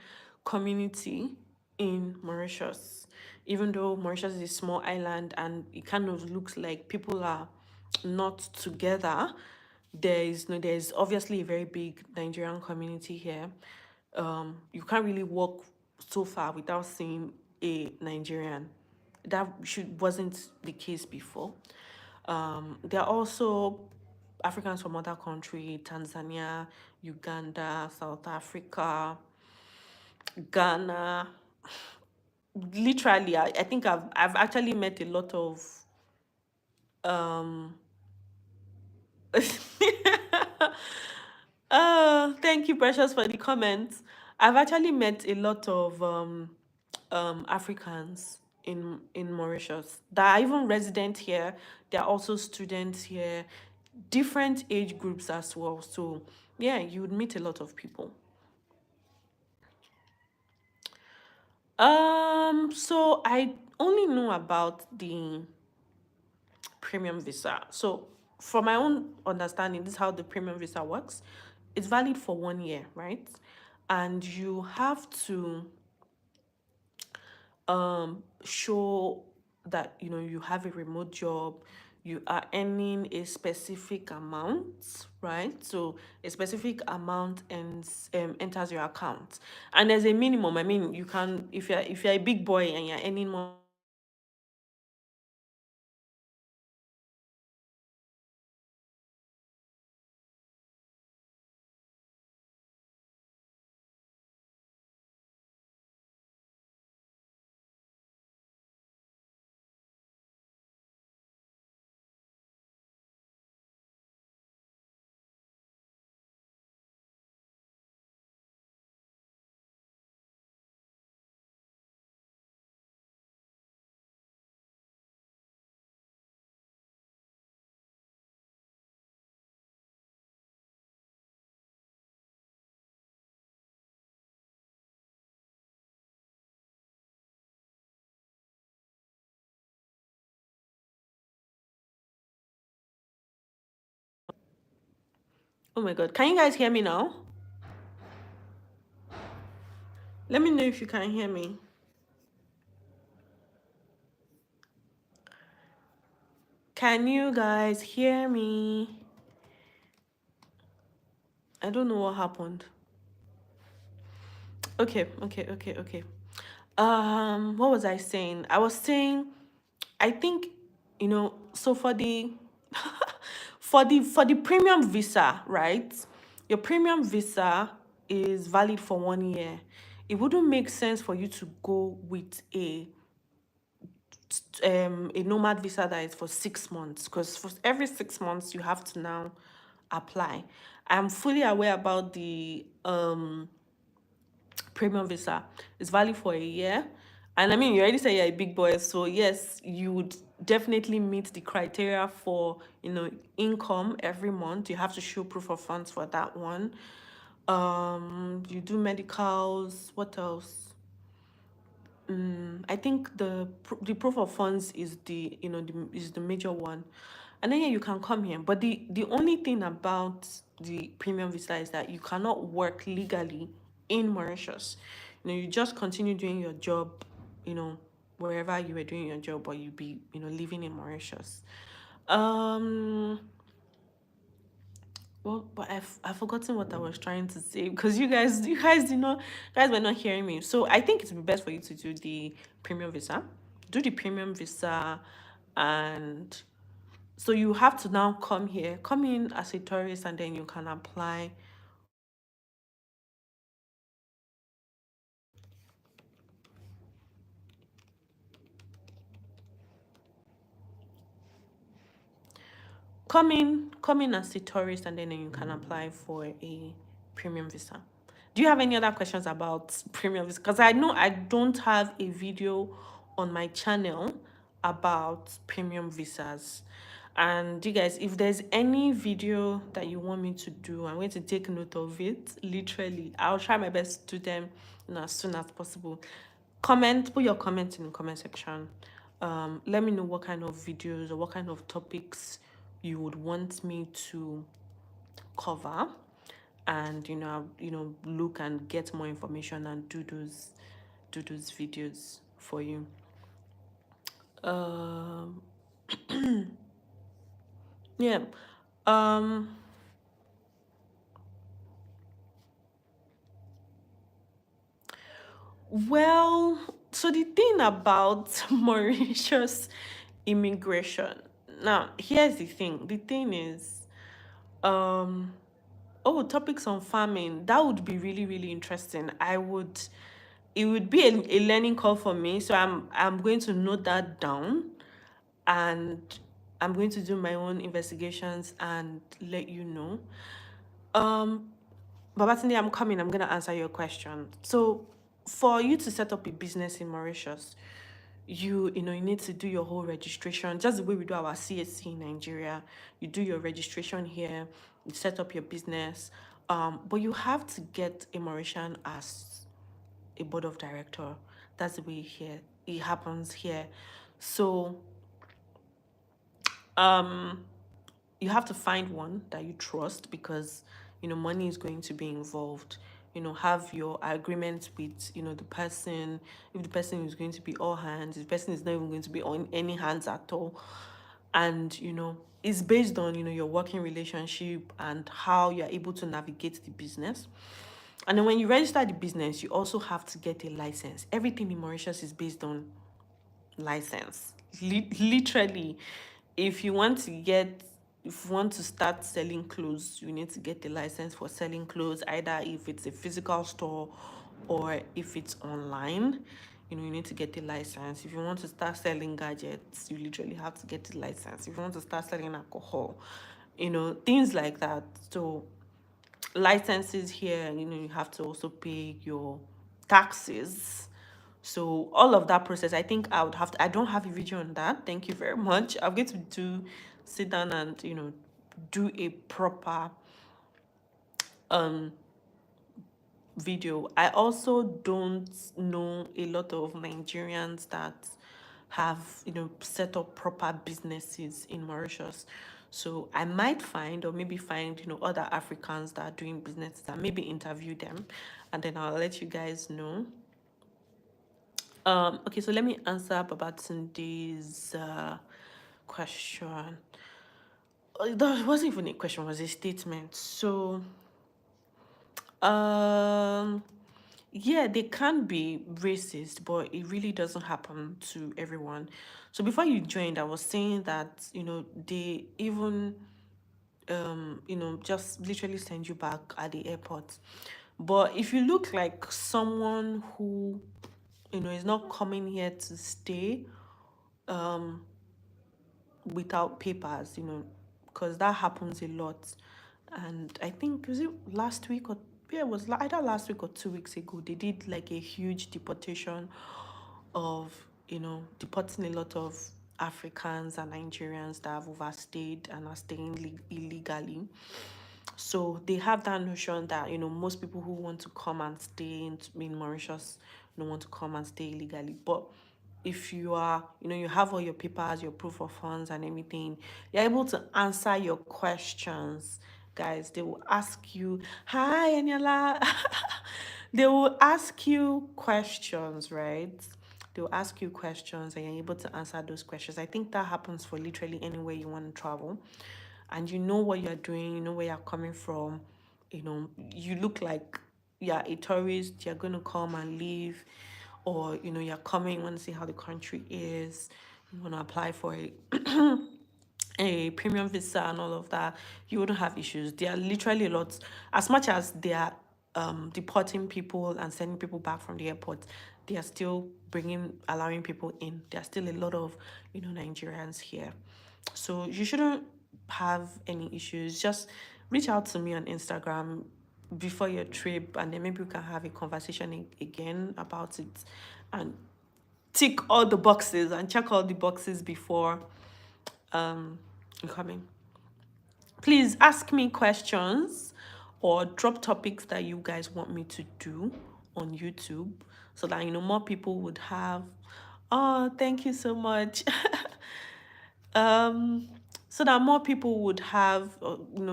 S1: community in Mauritius. Even though Mauritius is a small island and it kind of looks like people are not together, there's obviously a very big Nigerian community here. You can't really walk so far without seeing a Nigerian. That wasn't the case before. There are also Africans from other countries: Tanzania, Uganda, South Africa, Ghana. Literally, I think I've actually met a lot of um thank you, Precious, for the comments. I've actually met a lot of Africans in Mauritius that are even resident here. There are also students here, different age groups as well. So yeah, you would meet a lot of people. So I only know about the premium visa. So from my own understanding, this is how the premium visa works. It's valid for 1 year, right? And you have to show that you have a remote job, you are earning a specific amount, right? So a specific amount enters your account, and there's a minimum. I mean, you can, if you're a big boy and you're earning more Oh my God. Can you guys hear me now? Let me know if you can hear me. Can you guys hear me? I don't know what happened. Okay. What was I saying? I was saying, I think, so for the for the premium visa, right? Your premium visa is valid for 1 year. It wouldn't make sense for you to go with a nomad visa that is for 6 months, because for every 6 months you have to now apply. I'm fully aware about the premium visa. It's valid for a year. And I mean, you already said you're a big boy, so yes, you would definitely meet the criteria for, income every month. You have to show proof of funds for that one. You do medicals. What else? I think the proof of funds is the major one, and then yeah, you can come here. But the only thing about the premium visa is that you cannot work legally in Mauritius. You just continue doing your job, wherever you were doing your job, or you be living in Mauritius. Um, well, but I've forgotten what I was trying to say, because you guys were not hearing me. So I think it would be best for you to do the premium visa. Do the premium visa, and so you have to now come in as a tourist, and then you can apply. Come in as a tourist, and then you can apply for a premium visa. Do you have any other questions about premium visa? Because I know I don't have a video on my channel about premium visas. And you guys, if there's any video that you want me to do, I'm going to take note of it. Literally, I'll try my best to do them, as soon as possible. Put your comments in the comment section. Let me know what kind of videos or what kind of topics you would want me to cover, and look and get more information and do those videos for you. um yeah. um well, so the thing about Mauritius immigration, now here's the thing is, um oh, topics on farming. That would be really, really interesting. It would be a learning curve for me. So I'm going to note that down, and I'm going to do my own investigations and let you know. Um, Babatunde, I'm coming. I'm gonna answer your question. So, for you to set up a business in Mauritius, you need to do your whole registration, just the way we do our CSC in Nigeria. You do your registration here, you set up your business, but you have to get a Mauritian as a board of director. That's the way here it happens here. So um you have to find one that you trust, because money is going to be involved. Have your agreement with the person. If the person is going to be all hands, if the person is not even going to be on any hands at all, and it's based on your working relationship and how you're able to navigate the business. And then when you register the business, you also have to get a license. Everything in Mauritius is based on license. Literally, if you want to get if you want to start selling clothes, you need to get a license for selling clothes, either if it's a physical store or if it's online. You need to get a license. If you want to start selling gadgets, you literally have to get a license. If you want to start selling alcohol, things like that. So licenses here, you have to also pay your taxes. So all of that process, I think I don't have a video on that. Thank you very much. I'm going to sit down and do a proper um video. I also don't know a lot of Nigerians that have set up proper businesses in Mauritius. So I might find, or maybe find, other Africans that are doing business, and maybe interview them, and then I'll let you guys know. Okay, so let me answer Babatunde's question. That wasn't even a question, it was a statement. So, um, yeah, they can be racist, but it really doesn't happen to everyone. So before you joined, I was saying that, they even, just literally send you back at the airport. But if you look like someone who, is not coming here to stay, um, without papers, because that happens a lot. And I think, was it last week or, yeah, it was either last week or 2 weeks ago, they did like a huge deportation of, deporting a lot of Africans and Nigerians that have overstayed and are staying illegally. So they have that notion that, most people who want to come and stay in Mauritius don't want to come and stay illegally. But if you are, you have all your papers, your proof of funds and everything, you're able to answer your questions. Guys, they will ask you, hi, Eniola. They will ask you questions, right? They'll ask you questions and you're able to answer those questions. I think that happens for literally anywhere you want to travel. And you know what you're doing, you know where you're coming from, you look like you're a tourist, you're going to come and leave, or, you're coming, you want to see how the country is, you want to apply for a premium visa and all of that, you wouldn't have issues. There are literally a lot, as much as they are deporting people and sending people back from the airport, they are still allowing people in. There are still a lot of, Nigerians here. So you shouldn't have any issues. Just reach out to me on Instagram before your trip, and then maybe we can have a conversation again about it and tick all the boxes and check all the boxes before coming. Please ask me questions or drop topics that you guys want me to do on YouTube so that more people would have. Oh, thank you so much. um so that more people would have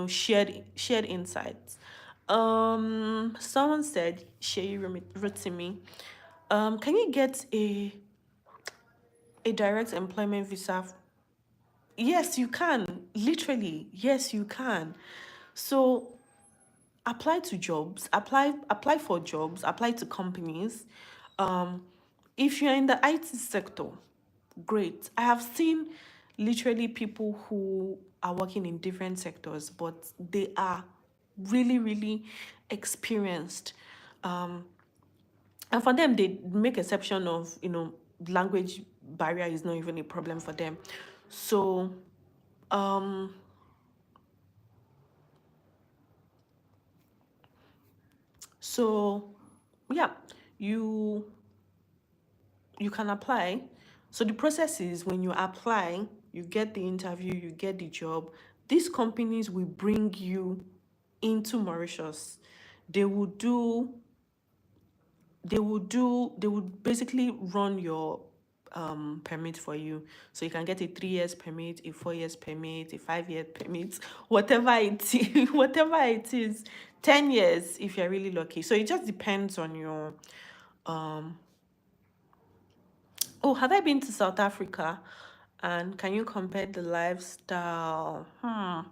S1: shared insights. Someone said, Shay wrote to me, can you get a direct employment visa? Yes, you can. Literally, yes, you can. So apply to jobs, apply for jobs, apply to companies. Um, if you're in the IT sector, great. I have seen literally people who are working in different sectors, but they are really, really experienced. And for them, they make exception of, language barrier is not even a problem for them. So, um, so yeah, you you can apply. So the process is when you apply, you get the interview, you get the job. These companies will bring you into Mauritius. They will do they would basically run your permit for you. So you can get a 3 years permit, a 4 years permit, a 5 year permit, whatever it is, whatever it is, 10 years if you're really lucky. So it just depends on your Oh, have I been to South Africa? And can you compare the lifestyle? I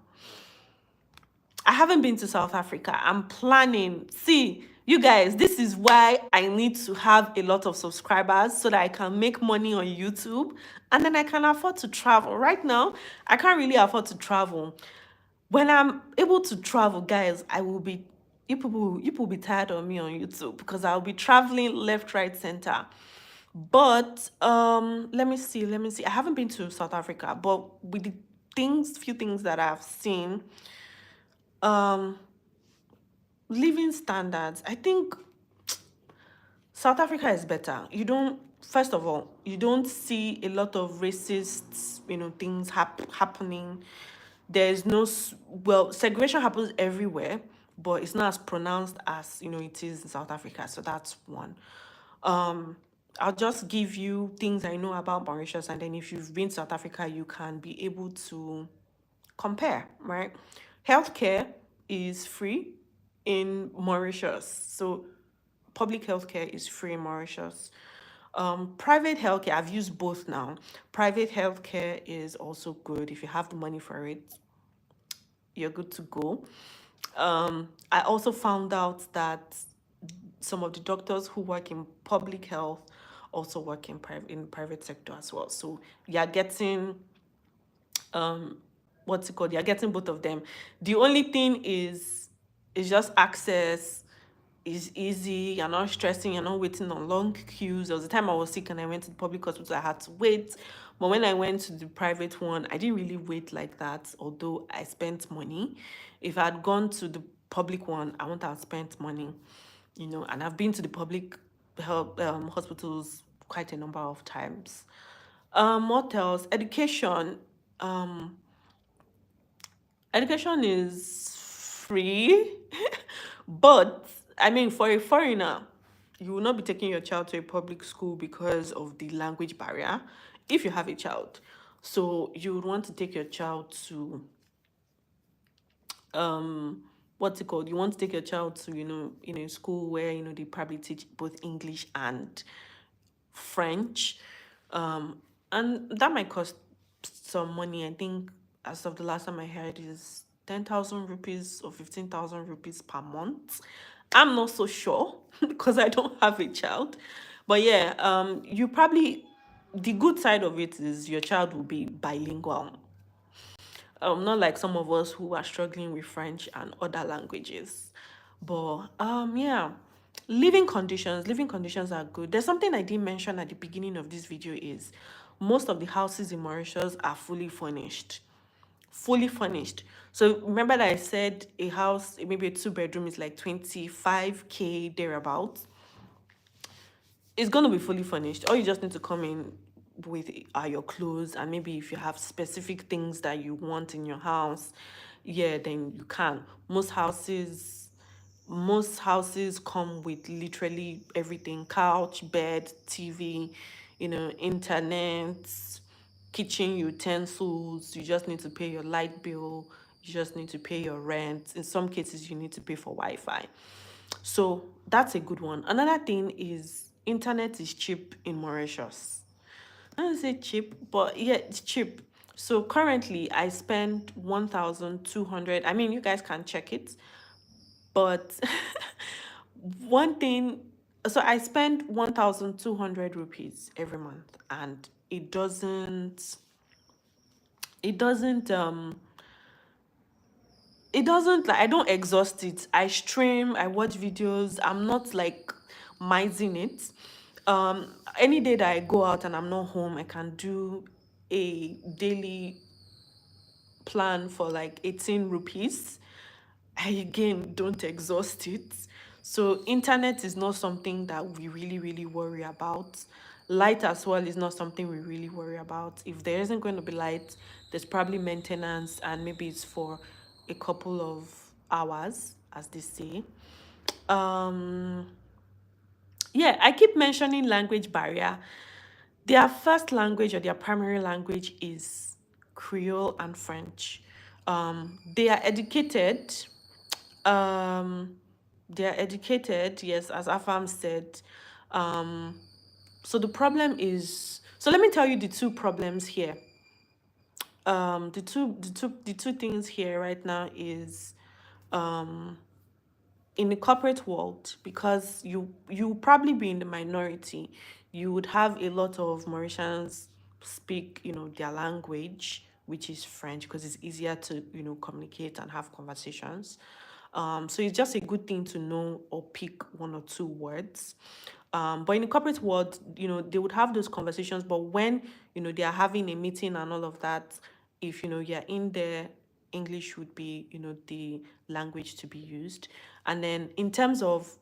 S1: haven't been to South Africa. I'm planning. See, you guys, this is why I need to have a lot of subscribers so that I can make money on YouTube and then I can afford to travel. Right now, I can't really afford to travel. When I'm able to travel, guys, I will be you people will be tired of me on YouTube because I'll be traveling left, right, center. But let me see. I haven't been to South Africa, but with the few things that I've seen, um, living standards, I think South Africa is better. First of all, you don't see a lot of racist, things happening. There's no, well, segregation happens everywhere, but it's not as pronounced as, it is in South Africa. So that's one. Um, I'll just give you things I know about Mauritius, and then if you've been to South Africa, you can be able to compare, right? Healthcare is free in Mauritius. So public healthcare is free in Mauritius. Private healthcare, I've used both now. Private healthcare is also good. If you have the money for it, you're good to go. I also found out that some of the doctors who work in public health also work in private sector as well. So you're getting what's it called? You're getting both of them. The only thing is just access is easy. You're not stressing. You're not waiting on long queues. There was a time I was sick and I went to the public hospital. I had to wait. But when I went to the private one, I didn't really wait like that, although I spent money. If I had gone to the public one, I wouldn't have spent money, and I've been to the public health hospitals quite a number of times. What else? Education. Um, Education is free, but I mean, for a foreigner, you will not be taking your child to a public school because of the language barrier if you have a child. So you would want to take your child to what's it called? You want to take your child to, in a school where, they probably teach both English and French. And that might cost some money. I think as of the last time I heard is 10,000 rupees or 15,000 rupees per month. I'm not so sure because I don't have a child. But yeah, you probably, the good side of it is your child will be bilingual. Not like some of us who are struggling with French and other languages. But yeah, living conditions are good. There's something I didn't mention at the beginning of this video is most of the houses in Mauritius are fully furnished. Fully furnished. So remember that I said a house, maybe a two-bedroom is like 25K thereabouts. It's going to be fully furnished. All you just need to come in with are your clothes, and maybe if you have specific things that you want in your house, yeah, then you can. Most houses come with literally everything: couch, bed, TV, internet, kitchen utensils. You just need to pay your light bill, you just need to pay your rent. In some cases you need to pay for Wi-Fi. So that's a good one. Another thing is internet is cheap in Mauritius. I don't say cheap, but yeah, it's cheap. So currently I spend 1,200. I mean, you guys can check it, but one thing, so I spend 1,200 rupees every month, and it doesn't like, I don't exhaust it. I stream, I watch videos. I'm not like mising it. Any day that I go out and I'm not home, I can do a daily plan for like 18 rupees. I again don't exhaust it. So internet is not something that we really, really worry about. Light as well is not something we really worry about. If there isn't going to be light, there's probably maintenance, and maybe it's for a couple of hours, as they say. Um, yeah, I keep mentioning language barrier. Their first language or their primary language is Creole and French. They are educated. Um, they are educated, yes, as Afam said. Um, so the problem is, so let me tell you the two problems here. The two things here right now is in the corporate world, because you probably be in the minority, you would have a lot of Mauritians speak, their language, which is French, because it's easier to, communicate and have conversations. So it's just a good thing to know or pick one or two words. But in the corporate world, they would have those conversations, but when, they are having a meeting and all of that, if, you're in there, English would be, the language to be used. And then in terms of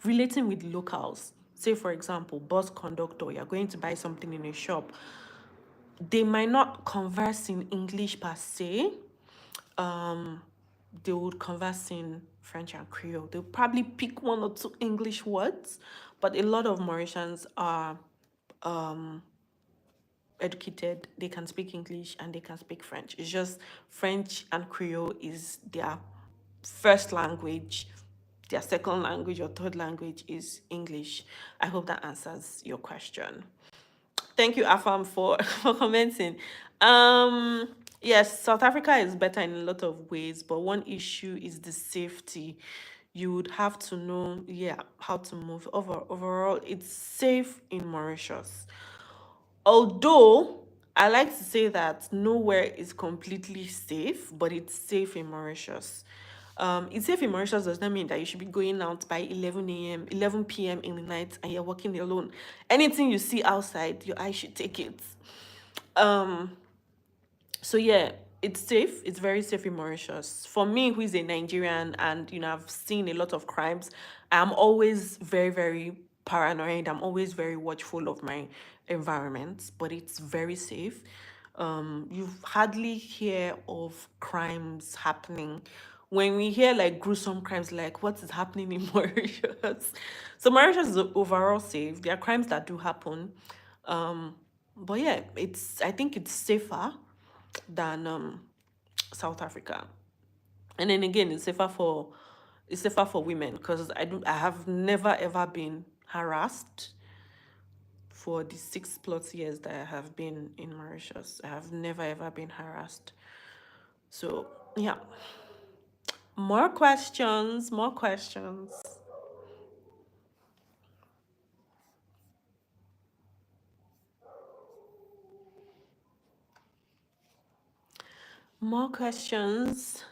S1: relating with locals, say for example, bus conductor, you're going to buy something in a shop, they might not converse in English per se. They would converse in French and Creole. They'll probably pick one or two English words, but a lot of Mauritians are educated, they can speak English and they can speak French. It's just French and Creole is their first language. Their second language or third language is English. I hope that answers your question. Thank you, Afam, for, for commenting. Um, yes, South Africa is better in a lot of ways, but one issue is the safety. You would have to know, yeah, how to move. Overall, it's safe in Mauritius. Although I like to say that nowhere is completely safe, but it's safe in Mauritius. It's safe in Mauritius does not mean that you should be going out by 11 a.m., 11 p.m. in the night and you're walking alone. Anything you see outside, your eye should take it. Um, so yeah, it's safe. It's very safe in Mauritius. For me, who is a Nigerian and I've seen a lot of crimes, I'm always very, very paranoid. I'm always very watchful of my environment, but it's very safe. You hardly hear of crimes happening. When we hear like gruesome crimes, like what is happening in Mauritius? So Mauritius is overall safe. There are crimes that do happen. Um, but yeah, I think it's safer than South Africa. And then again, it's safer for women because I have never ever been harassed for the 6+ years that I have been in Mauritius. I have never ever been harassed. So yeah. More questions, more questions. More questions.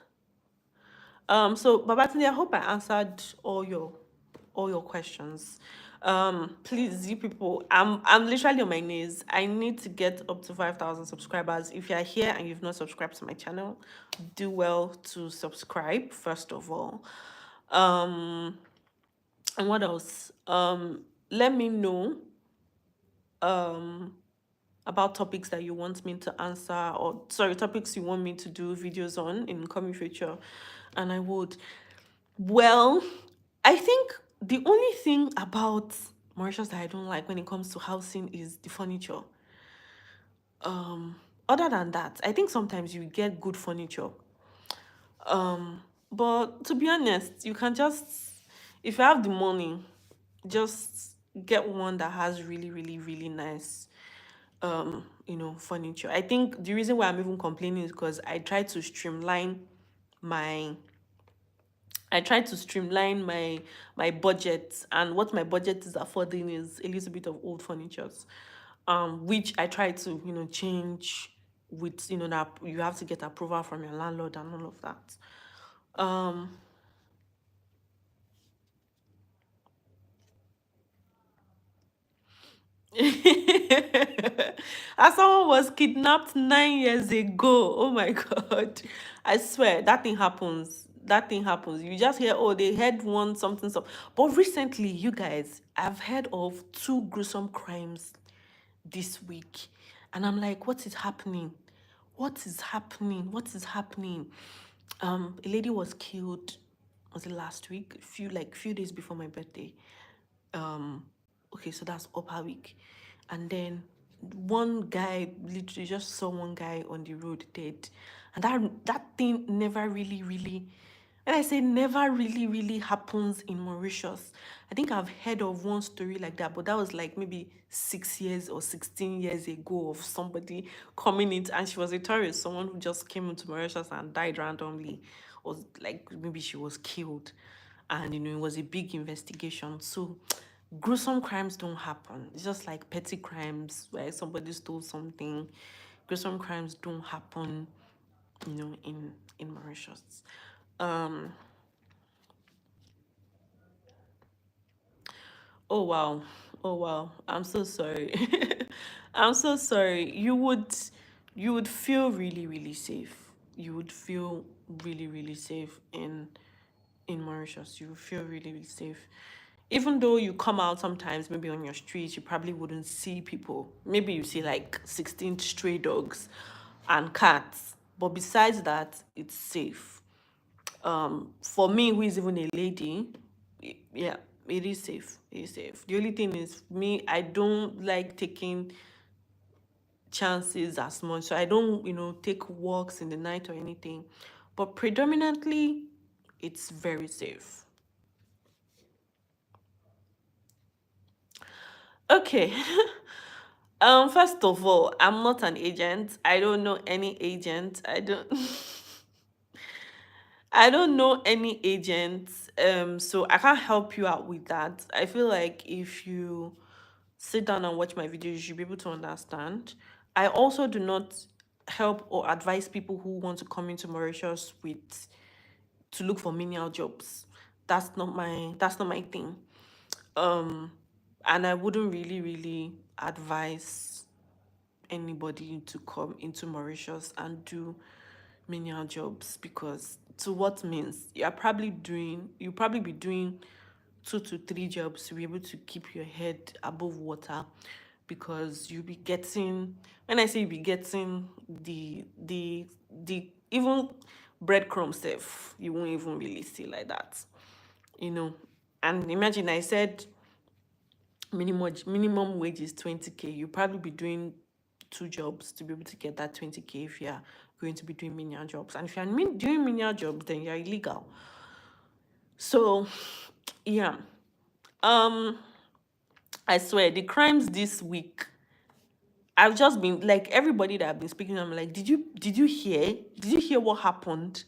S1: So Babatunde, I hope I answered all your questions. Please, you people, I'm literally on my knees. I need to get up to 5,000 subscribers. If you're here and you've not subscribed to my channel, do well to subscribe first of all. Um, and what else? Let me know um about topics that you want me to answer, or sorry, topics you want me to do videos on in coming future, and I would. Well, I think the only thing about Mauritius that I don't like when it comes to housing is the furniture. Um, Other than that, I think sometimes you get good furniture. But to be honest, you can just, if you have the money, just get one that has really, really, really nice furniture. I think the reason why I'm even complaining is because my I try to streamline my budget, and what my budget is affording is a little bit of old furnitures, which I try to change with that you have to get approval from your landlord and all of that. Um, as someone was kidnapped 9 years ago. Oh my god! I swear that thing happens. That thing happens. You just hear, oh, they had one something so. But recently, you guys, I've heard of two gruesome crimes this week, and I'm like, what is happening? What is happening? What is happening? A lady was killed. Was it last week? Few days before my birthday. um okay, so that's upper week. And then one guy, literally just saw one guy on the road dead, and that thing never really really, and I say never really really happens in Mauritius. I think I've heard of one story like that, but that was like maybe 6 years or 16 years ago, of somebody coming in, and she was a tourist, someone who just came into Mauritius and died randomly, or like maybe she was killed, and it was a big investigation. So gruesome crimes don't happen. It's just like petty crimes where somebody stole something. Gruesome crimes don't happen, in Mauritius. Um. Oh wow. Oh wow. I'm so sorry. I'm so sorry. You would feel really really safe. You would feel really really safe in Mauritius. You feel really, really safe. Even though you come out sometimes, maybe on your streets, you probably wouldn't see people. Maybe you see like 16 stray dogs and cats. But besides that, it's safe. For me, who is even a lady, yeah, it is safe. It is safe. The only thing is, me, I don't like taking chances as much. So I don't, take walks in the night or anything. But predominantly, it's very safe. Okay. First of all, I'm not an agent. I don't know any agent. I don't know any agents. So I can't help you out with that. I feel like if you sit down and watch my videos, you should be able to understand. I also do not help or advise people who want to come into Mauritius with to look for menial jobs. That's not my thing. Um and I wouldn't really advise anybody to come into Mauritius and do menial jobs, because to what means you probably be doing 2 to 3 jobs to be able to keep your head above water, because you'll be getting, when I say you'll be getting the even breadcrumb stuff, you won't even really see like that, you know. And imagine I said minimum wage is 20K. You probably be doing 2 jobs to be able to get that 20K if you're going to be doing menial jobs. And if you're doing menial jobs, then you're illegal. So yeah. Um I swear the crimes this week, I've just been like, everybody that I've been speaking to, I'm like, did you hear what happened?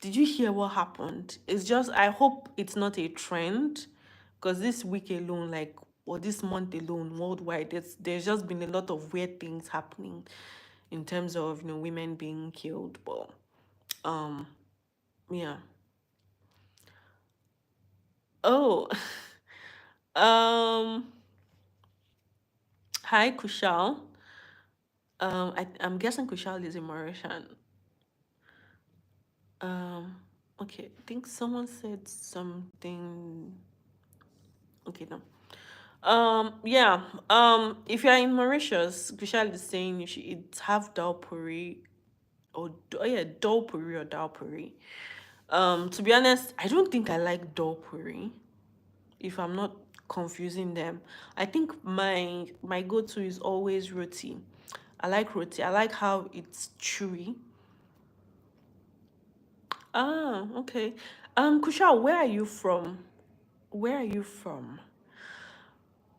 S1: Did you hear what happened? It's just, I hope it's not a trend, because this week alone, like, or this month alone, worldwide, there's just been a lot of weird things happening in terms of, women being killed. But um, yeah. Oh, um, hi Kushal. I'm guessing Kushal is a Mauritian. Um, okay, I think someone said something. Okay, no. Yeah. If you're in Mauritius, Kushal is saying you should eat half dal puri, oh yeah, dal puri or dal puri. To be honest, I don't think I like dal puri. If I'm not confusing them, I think my go-to is always roti. I like roti. I like how it's chewy. Ah, okay. Kushal, where are you from? Where are you from?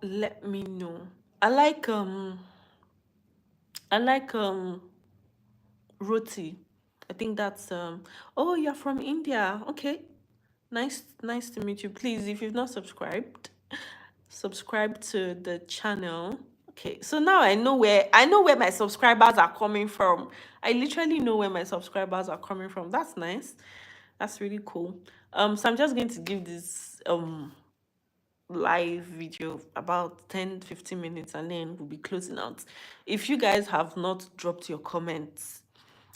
S1: Let me know. I like um I like roti. I think that's oh, you're from India. Okay. Nice to meet you. Please, if you've not subscribed, subscribe to the channel. Okay. So now I know where my subscribers are coming from. I literally know where my subscribers are coming from. That's nice. That's really cool. So I'm just going to give this live video about 10-15 minutes, and then we'll be closing out. If you guys have not dropped your comments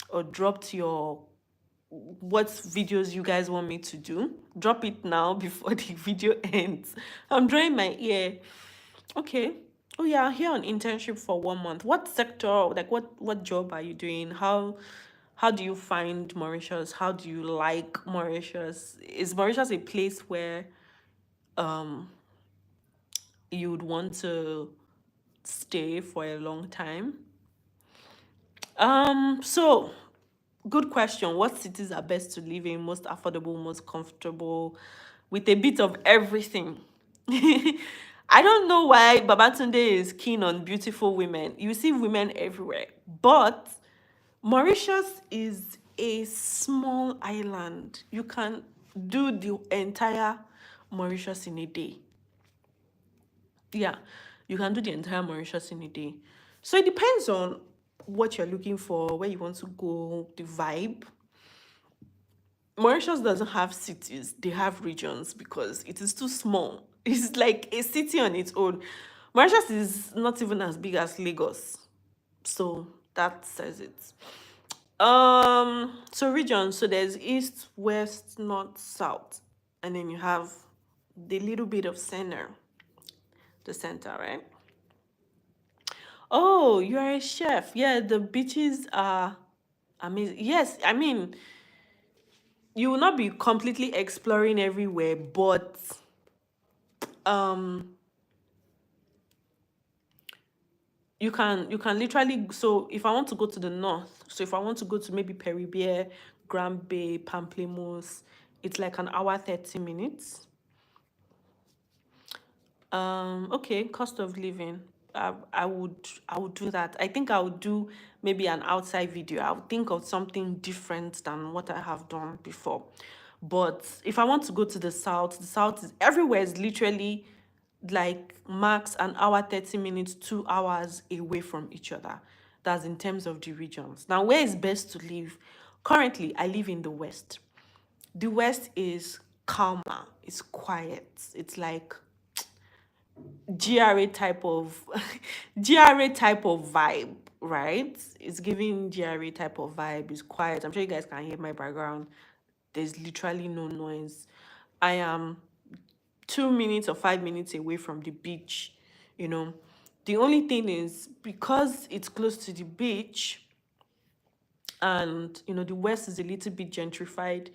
S1: or dropped your what videos you guys want me to do, drop it now before the video ends. I'm drawing my ear. Okay. Oh yeah, here on internship for 1 month. What sector, like what job are you doing? How do you find Mauritius? How do you like Mauritius? Is Mauritius a place where um you would want to stay for a long time? So good question. What cities are best to live in? Most affordable, most comfortable, with a bit of everything. I don't know why Babatunde is keen on beautiful women. You see women everywhere, but Mauritius is a small island. You can do the entire Mauritius in a day. Yeah, you can do the entire Mauritius in a day. So it depends on what you're looking for, where you want to go, the vibe. Mauritius doesn't have cities, they have regions because it is too small. It's like a city on its own. Mauritius is not even as big as Lagos. So that says it. So regions, so there's east, west, north, south. And then you have the little bit of center, the center, right? Oh, you are a chef. Yeah, the beaches are amazing. Yes, I mean, you will not be completely exploring everywhere, but um you can literally, so if I want to go to the north, so if I want to go to maybe Peribier, Grand Bay, Pamplemousse, it's like an hour 30 minutes. Okay, cost of living. I would do that. I think I would do maybe an outside video. I would think of something different than what I have done before. But if I want to go to the south is everywhere is literally like max an hour 30 minutes, 2 hours away from each other. That's in terms of the regions. Now, where is best to live? Currently, I live in the west. The west is calmer, it's quiet, it's like GRA type of GRA type of vibe, right? It's giving GRA type of vibe. It's quiet. I'm sure you guys can hear my background. There's literally no noise. I am 2 minutes or 5 minutes away from the beach, you know. The only thing is because it's close to the beach and the west is a little bit gentrified,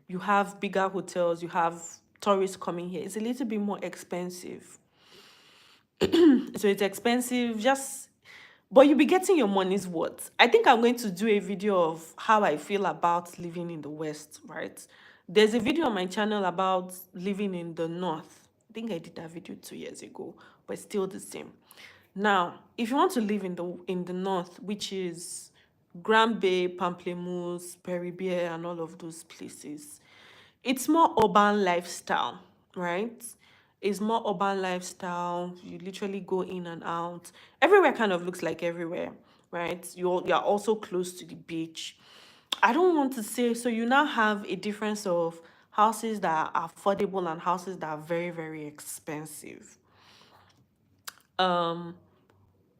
S1: you have bigger hotels, you have tourists coming here. It's a little bit more expensive. So it's expensive, just but you'll be getting your money's worth. I think I'm going to do a video of how I feel about living in the West, right? There's a video on my channel about living in the North. I think I did that video 2 years ago, but it's still the same. Now, if you want to live in the North, which is Grand Bay, Pamplemousse, Peribier, and all of those places, it's more urban lifestyle, right? It's more urban lifestyle. You literally go in and out. Everywhere kind of looks like everywhere, right? You're also close to the beach. I don't want to say, so you now have a difference of houses that are affordable and houses that are very, very expensive. Um,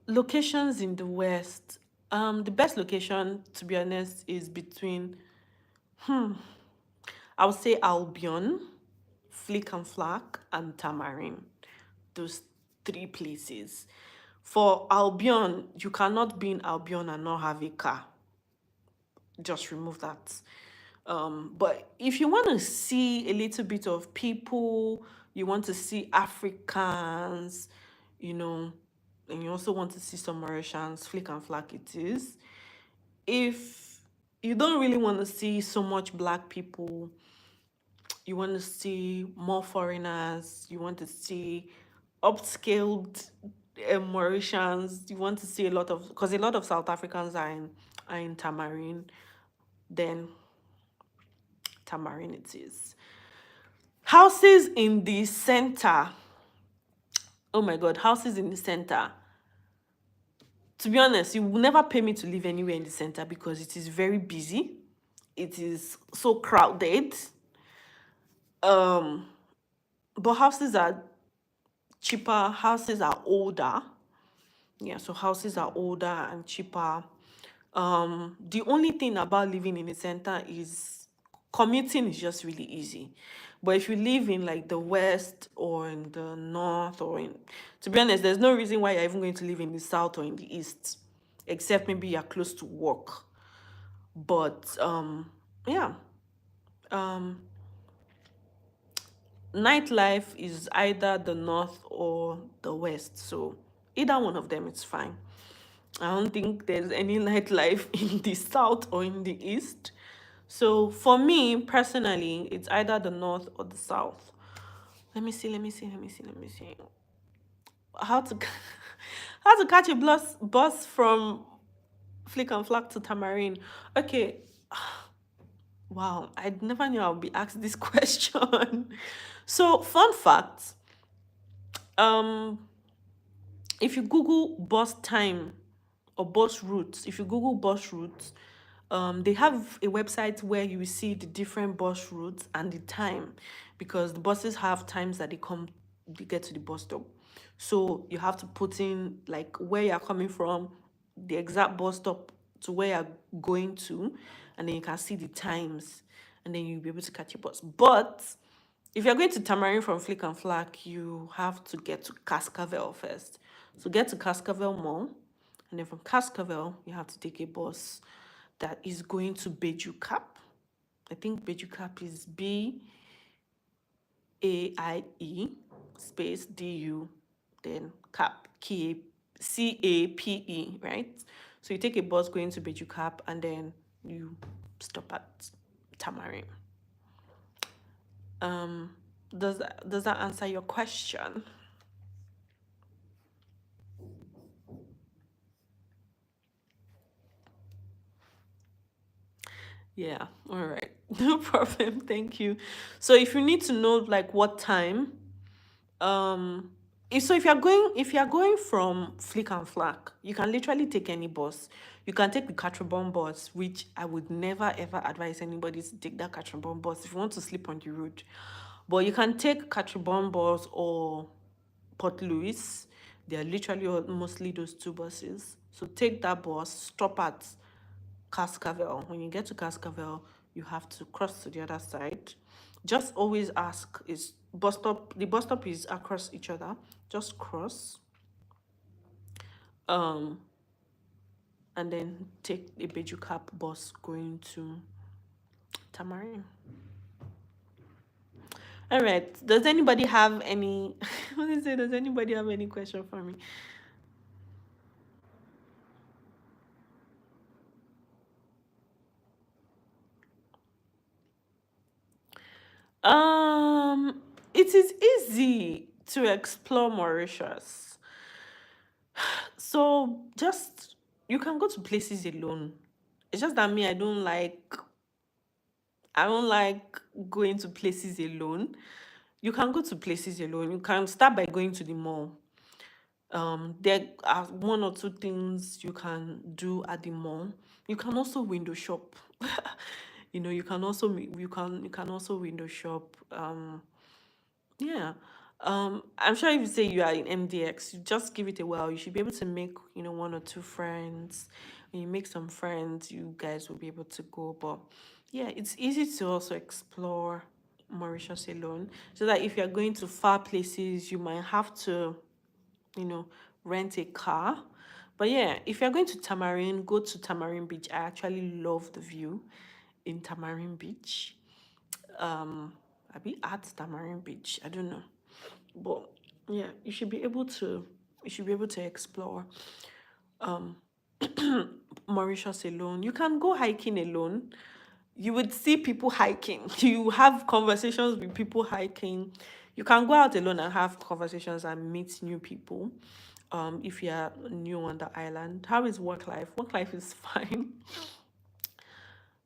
S1: Locations in the West. The best location, to be honest, is between I would say Albion, Flick and Flack, and Tamarin. Those three places. For Albion, you cannot be in Albion and not have a car. Just remove that. But if you want to see a little bit of people, you want to see Africans, you know, and you also want to see some Mauritians, Flick and Flack it is. If you don't really want to see so much black people, you want to see more foreigners, you want to see upscaled Mauritians, you want to see a lot of, because a lot of South Africans are in Tamarin, then Tamarin it is. Houses in the center. Oh my God, houses in the center. To be honest, you will never pay me to live anywhere in the center because it is very busy. It is so crowded. Um, but houses are cheaper, houses are older. Yeah, so houses are older and cheaper. The only thing about living in the center is commuting is just really easy. But if you live in like the west or in the north to be honest, there's no reason why you're even going to live in the south or in the east, except maybe you're close to work. But yeah, um, nightlife is either the north or the west. So either one of them is fine. I don't think there's any nightlife in the south or in the east. So for me personally, it's either the north or the south. Let me see. How to how to catch a bus from Flick and Flack to Tamarin. Okay. Wow, I never knew I would be asked this question. So fun fact, um, if you Google bus time or bus routes, if you Google bus routes, they have a website where you will see the different bus routes and the time, because the buses have times that they get to the bus stop. So you have to put in like where you're coming from, the exact bus stop to where you're going to, and then you can see the times, and then you'll be able to catch your bus. But if you're going to Tamarin from Flick and Flack, you have to get to Cascavel first. So get to Cascavel Mall, and then from Cascavel, you have to take a bus that is going to Beju Cap. I think Beju Cap is BAIE space DU, then Cap, Kie CAPE, right? So you take a bus going to Beju Cap and then you stop at Tamarind. Does that answer your question? Yeah, all right. No problem. Thank you. So if you need to know like what time, um if you're going from Flick and Flack, you can literally take any bus. You can take the Catrobon bus, which I would never ever advise anybody to take that Catrobon bus if you want to sleep on the road. But you can take Catrobon bus or Port Louis. They are literally mostly those two buses. So take that bus, stop at Cascavel. When you get to Cascavel, you have to cross to the other side. Just always ask, is bus stop, the bus stop is across each other. Just cross. Um and then take the Beju Cap bus going to Tamarind. All right. Does anybody have any what is it? Does anybody have any question for me? It is easy to explore Mauritius. So just you can go to places alone. It's just that me, I don't like going to places alone. You can go to places alone. You can start by going to the mall. There are one or two things you can do at the mall. You can also window shop. You can also you can also window shop. Yeah. I'm sure if you say you are in MDX, you just give it a whirl. You should be able to make, one or two friends. When you make some friends, you guys will be able to go. But yeah, it's easy to also explore Mauritius alone. So that if you're going to far places, you might have to, you know, rent a car. But yeah, if you're going to Tamarind, go to Tamarind Beach. I actually love the view in Tamarind Beach. I'll be at Tamarind Beach. I don't know. But yeah, you should be able to explore um Mauritius alone. You can go hiking alone. You would see people hiking. You have conversations with people hiking. You can go out alone and have conversations and meet new people. If you're new on the island. How is work life? Work life is fine.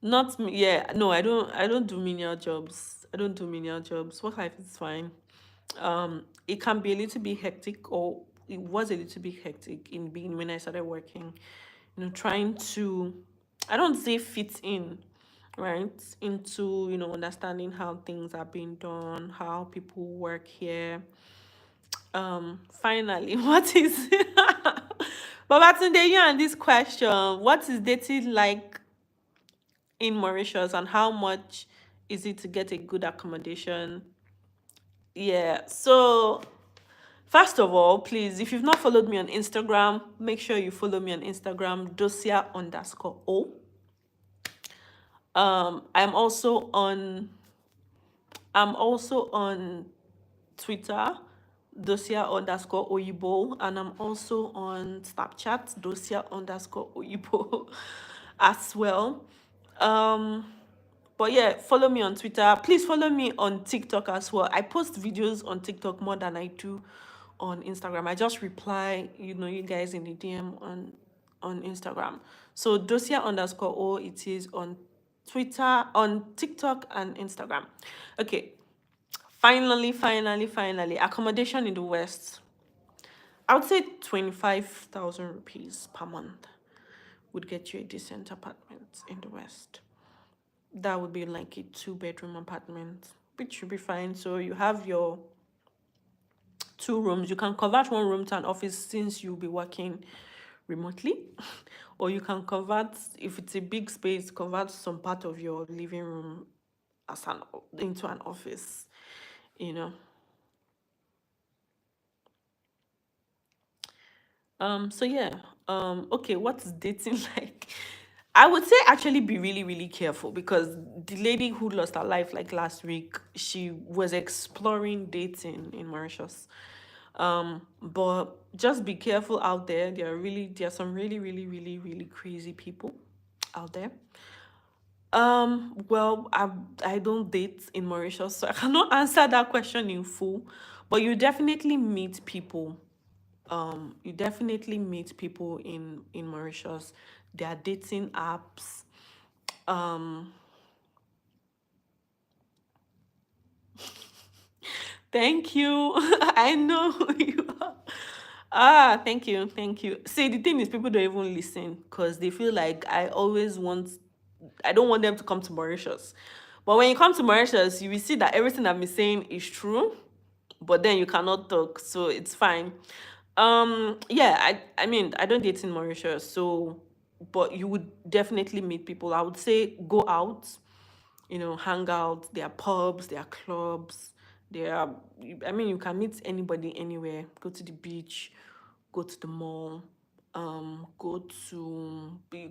S1: Not me. Yeah, no, I don't do menial jobs. I don't do menial jobs. Work life is fine. It can be a little bit hectic, or it was a little bit hectic in being when I started working. Trying to, I don't say fit in, right, into understanding how things are being done, how people work here. Finally, what is but Babatunde, you and this question, what is dating like in Mauritius and how much is it to get a good accommodation? Yeah, so first of all, please, if you've not followed me on Instagram, make sure you follow me on Instagram, dosia_o. I'm also on Twitter, dosia_oyibo, and I'm also on Snapchat, dosia_oyibo as well. But yeah, follow me on Twitter. Please follow me on TikTok as well. I post videos on TikTok more than I do on Instagram. I just reply, you guys in the DM on Instagram. So dosia_o, it is on Twitter, on TikTok and Instagram. Okay. Finally, accommodation in the West. I would say 25,000 rupees per month would get you a decent apartment in the West. That would be like a 2-bedroom apartment, which should be fine. So you have your 2 rooms. You can convert one room to an office since you'll be working remotely, or you can convert, if it's a big space, convert some part of your living room into an office. So yeah. Okay, what's dating like? I would say actually be really, really careful, because the lady who lost her life like last week, she was exploring dating in Mauritius. But just be careful out there. There are some really, really, really, really crazy people out there. Well, I don't date in Mauritius, so I cannot answer that question in full. But you definitely meet people. You definitely meet people in Mauritius. There are dating apps. Um, Thank you. I know who you are. Ah, thank you, thank you. See, the thing is, people don't even listen because they feel like I don't want them to come to Mauritius. But when you come to Mauritius, you will see that everything I'm saying is true, but then you cannot talk, so it's fine. Yeah, I mean, I don't date in Mauritius, so but you would definitely meet people. I would say go out, hang out. There are pubs, there are clubs, there are, I mean, you can meet anybody anywhere. Go to the beach, go to the mall, you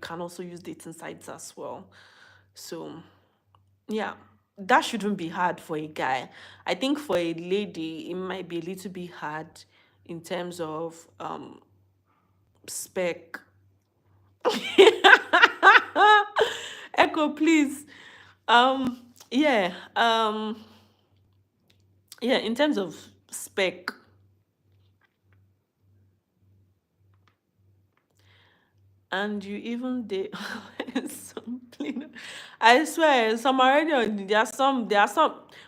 S1: can also use dating sites as well. So, yeah, that shouldn't be hard for a guy. I think for a lady, it might be a little bit hard in terms of spec. Echo, please. Um, yeah. Yeah, in terms of spec, and you even did something. I swear, some already there are some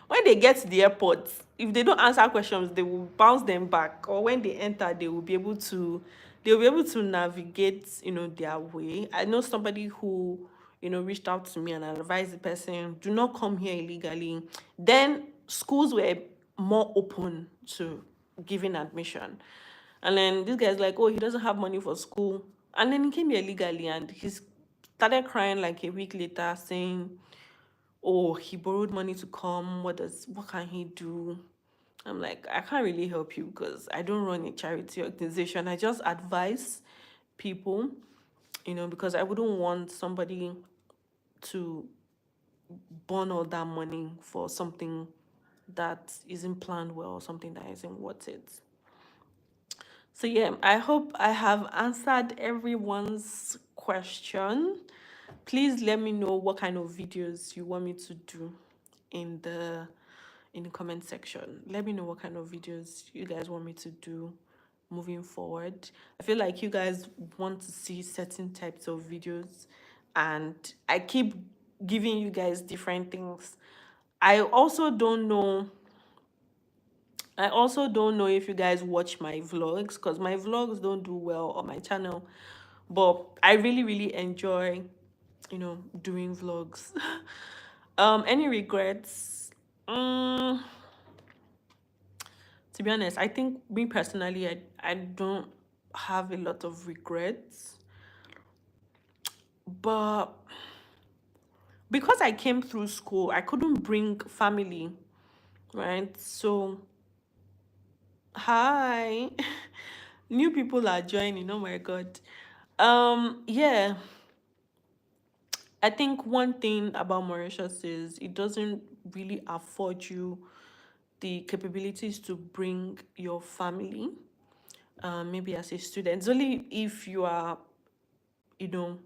S1: when they get to the airport, if they don't answer questions, they will bounce them back. Or when they enter, they will be able to navigate, their way. I know somebody who, reached out to me and advised the person, do not come here illegally. Then schools were more open to giving admission. And then this guy's like, oh, he doesn't have money for school. And then he came here legally and he started crying like a week later saying, oh, he borrowed money to come. What can he do? I'm like, I can't really help you because I don't run a charity organization. I just advise people, because I wouldn't want somebody to burn all that money for something that isn't planned well or something that isn't worth it. So yeah, I hope I have answered everyone's question. Please let me know what kind of videos you want me to do in the comment section. Let me know what kind of videos you guys want me to do moving forward. I feel like you guys want to see certain types of videos and I keep giving you guys different things. I also don't know I also don't know if you guys watch my vlogs because my vlogs don't do well on my channel. But I really, really enjoy, doing vlogs. Any regrets? To be honest, I think me personally, I don't have a lot of regrets. But because I came through school, I couldn't bring family, right? So, hi. New people are joining. Oh my god. Yeah, I think one thing about Mauritius is it doesn't really afford you the capabilities to bring your family, maybe as a student. It's only if you are, you know,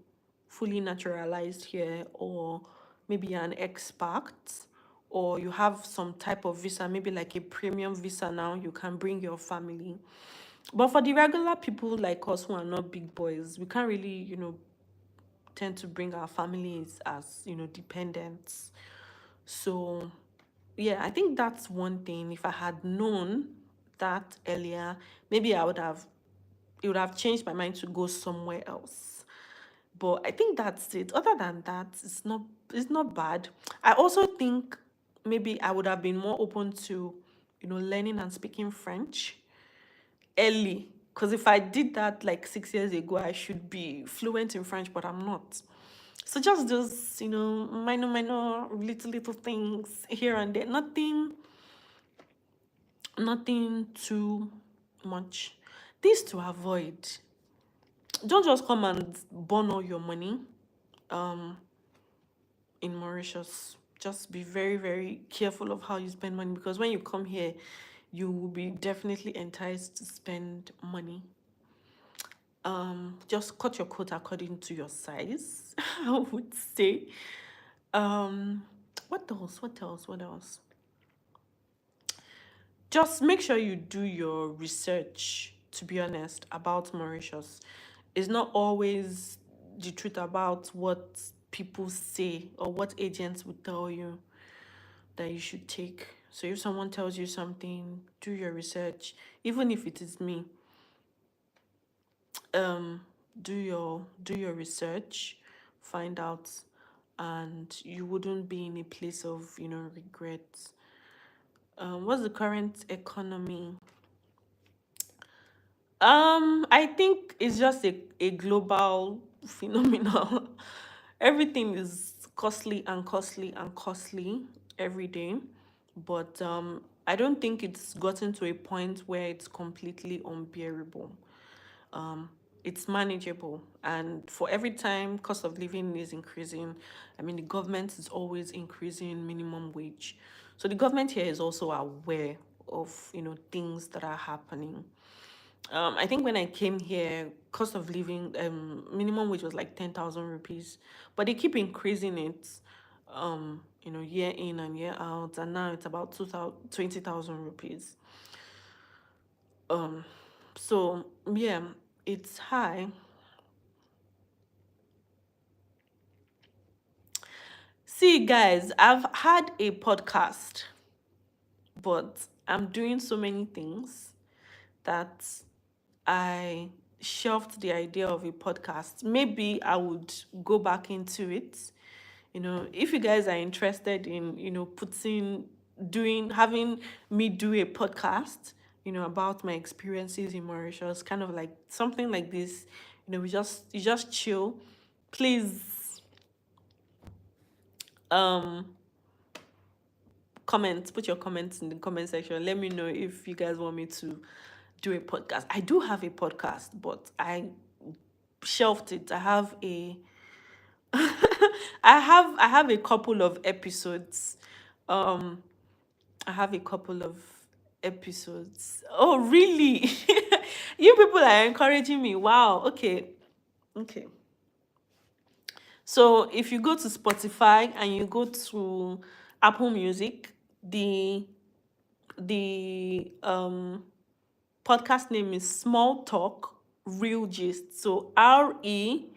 S1: fully naturalized here, or maybe you're an expat, or you have some type of visa, maybe like a premium visa now, you can bring your family. But for the regular people like us who are not big boys, we can't really, tend to bring our families as, dependents. So, yeah, I think that's one thing. If I had known that earlier, maybe it would have changed my mind to go somewhere else. But I think that's it. Other than that, it's not bad. I also think maybe I would have been more open to, learning and speaking French early. Because if I did that like 6 years ago, I should be fluent in French, but I'm not. So just those, minor, little things here and there. Nothing too much. This to avoid. Don't just come and burn all your money um in Mauritius. Just be very, very careful of how you spend money because when you come here, you will be definitely enticed to spend money. Just cut your coat according to your size, I would say. What else? What else? What else? Just make sure you do your research, to be honest, about Mauritius. It's not always the truth about what people say or what agents would tell you that you should take. So if someone tells you something, do your research. Even if it is me, um, do your research, find out, and you wouldn't be in a place of regret. What's the current economy? I think it's just a global phenomenon. Everything is costly and costly and costly every day. But I don't think it's gotten to a point where it's completely unbearable. Um, it's manageable. And for every time cost of living is increasing, I mean, the government is always increasing minimum wage. So the government here is also aware of, things that are happening. I think when I came here, cost of living, minimum wage was like 10,000 rupees, but they keep increasing it, year in and year out, and now it's about 20,000 rupees. Um, so yeah, it's high. See, guys, I've had a podcast, but I'm doing so many things that I shelved the idea of a podcast. Maybe I would go back into it. If you guys are interested in, having me do a podcast, about my experiences in Mauritius, kind of like something like this, you just chill. Please, um, put your comments in the comment section. Let me know if you guys want me to do a podcast. I do have a podcast, but I shelved it. I have a couple of episodes. Um I have a couple of episodes. Oh, really? You people are encouraging me. Wow. Okay. Okay. So if you go to Spotify and you go to Apple Music, the podcast name is Small Talk Real Gist. So REEL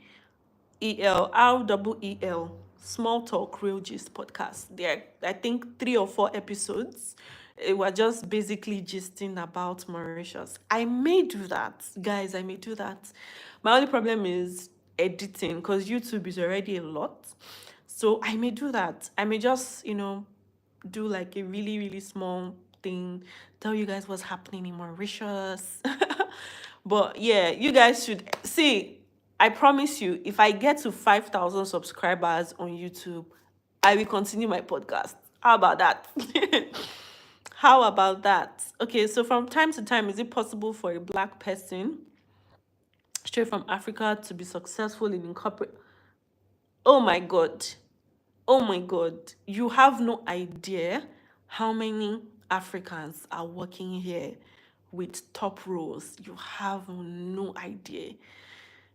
S1: Small Talk Real Gist podcast. There are, I think, 3 or 4 episodes. We're just basically gisting about Mauritius. I may do that, guys. I may do that. My only problem is editing, because YouTube is already a lot. So I may do that. I may just, do like a really, really small thing, tell you guys what's happening in Mauritius. But yeah, you guys should see. I promise you, if I get to 5,000 subscribers on YouTube, I will continue my podcast. How about that? How about that? Okay, so from time to time, is it possible for a Black person straight from Africa to be successful in corporate? Oh my God. Oh my God. You have no idea how many Africans are working here with top roles. You have no idea.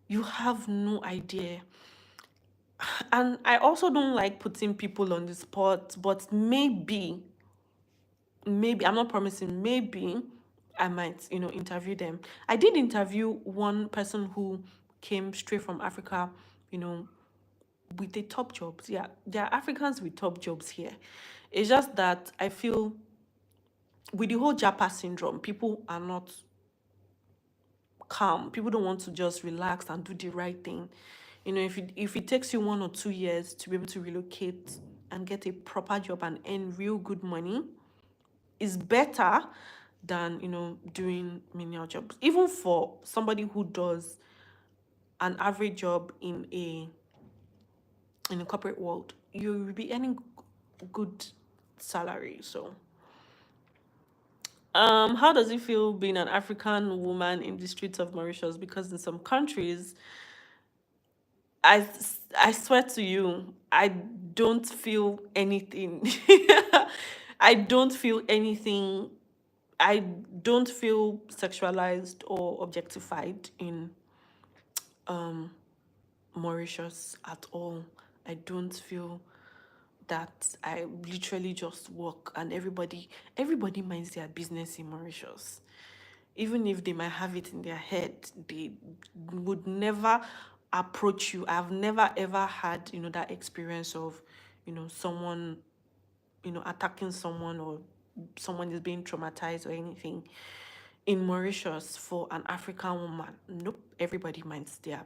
S1: You have no idea. And I also don't like putting people on the spot, but maybe, I'm not promising, maybe I might, interview them. I did interview one person who came straight from Africa, you know, with the top jobs. Yeah, there are Africans with top jobs here. It's just that I feel with the whole Japa syndrome, people are not calm. People don't want to just relax and do the right thing. If it takes you 1 or 2 years to be able to relocate and get a proper job and earn real good money, is better than doing menial jobs. Even for somebody who does an average job in a corporate world, you will be earning good salary. So how does it feel being an African woman in the streets of Mauritius? Because in some countries, I I swear to you, I don't feel anything. I don't feel anything. I don't feel sexualized or objectified in Mauritius at all. I don't feel that. I literally just work, and everybody minds their business in Mauritius. Even if they might have it in their head, they would never approach you. I've never ever had, that experience of, someone, attacking someone, or someone is being traumatized or anything in Mauritius for an African woman. Nope, everybody minds their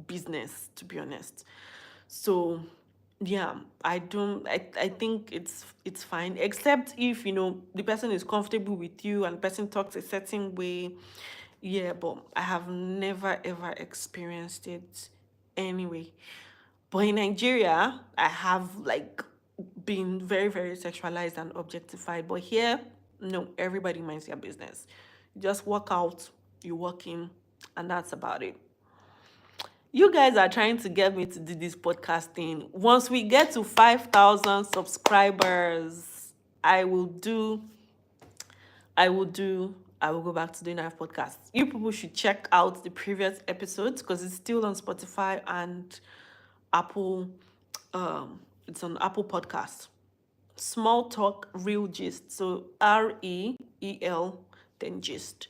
S1: business, to be honest. So yeah, I think it's fine, except if the person is comfortable with you and the person talks a certain way. Yeah, but I have never ever experienced it anyway. But in Nigeria, I have like been very, very sexualized and objectified. But here, no, everybody minds their business. You just walk out, you walk in, and that's about it. You guys are trying to get me to do this podcast thing. Once we get to 5,000 subscribers, I will do, I will do, I will go back to doing live podcasts. You people should check out the previous episodes because it's still on Spotify and Apple. It's on Apple Podcast. Small talk, real gist. So REEL, then gist.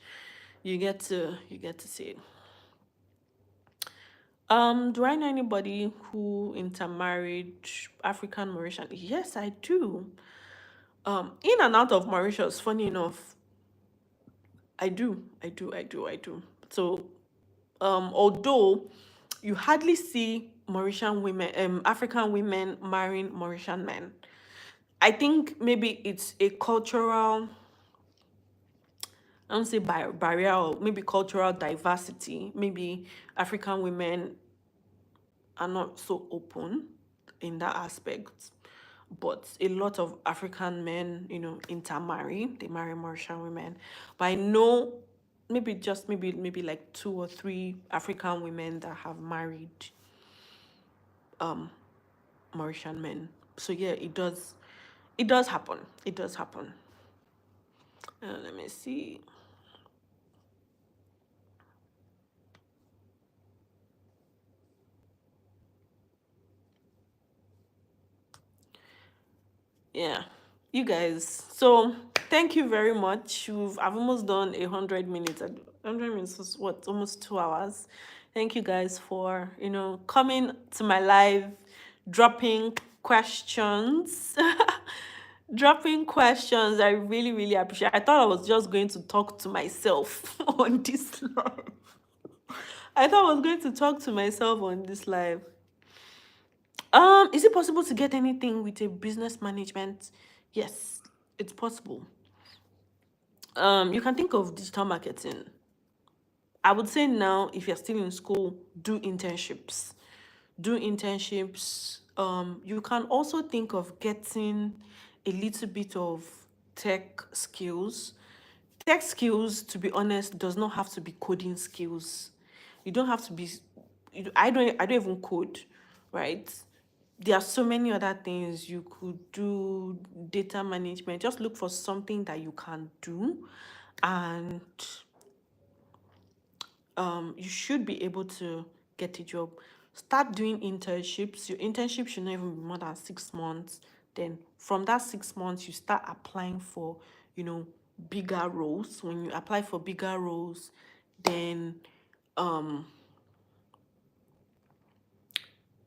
S1: You get to see it. Do I know anybody who intermarried African Mauritian? Yes, I do. In and out of Mauritius, funny enough, I do. So, although you hardly see Mauritian women, African women marrying Mauritian men, I think maybe it's a cultural, I don't say barrier, or maybe cultural diversity. Maybe African women are not so open in that aspect. But a lot of African men, intermarry. They marry Mauritian women. But I know maybe like 2 or 3 African women that have married Mauritian men. So yeah, it does happen. It does happen. Let me see. Yeah, you guys. So thank you very much. I've almost done 100 minutes. 100 minutes is what, almost 2 hours. Thank you guys for coming to my live, dropping questions. Dropping questions. I really, really appreciate. I thought I was just going to talk to myself on this live. I thought I was going to talk to myself on this live. Is it possible to get anything with a business management? Yes, it's possible. You can think of digital marketing. I would say now, if you're still in school, do internships. Do internships. You can also think of getting a little bit of tech skills. Tech skills, to be honest, does not have to be coding skills. You don't have to be. I don't even code, right? There are so many other things you could do. Data management. Just look for something that you can do, and you should be able to get a job. Start doing internships. Your internship should not even be more than 6 months. Then from that 6 months, you start applying for, bigger roles. When you apply for bigger roles, then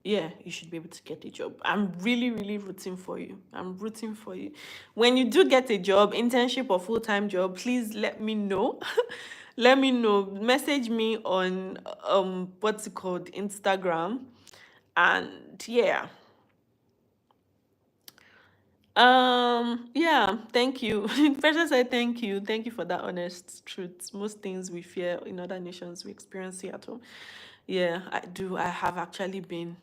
S1: yeah, you should be able to get a job. I'm really, really rooting for you. I'm rooting for you. When you do get a job, internship or full-time job, please let me know. Let me know. Message me on what's it called? Instagram. And yeah. Yeah, thank you. First, I said thank you. Thank you for that honest truth. Most things we fear in other nations, we experience here at home. Yeah, I do. I have actually been,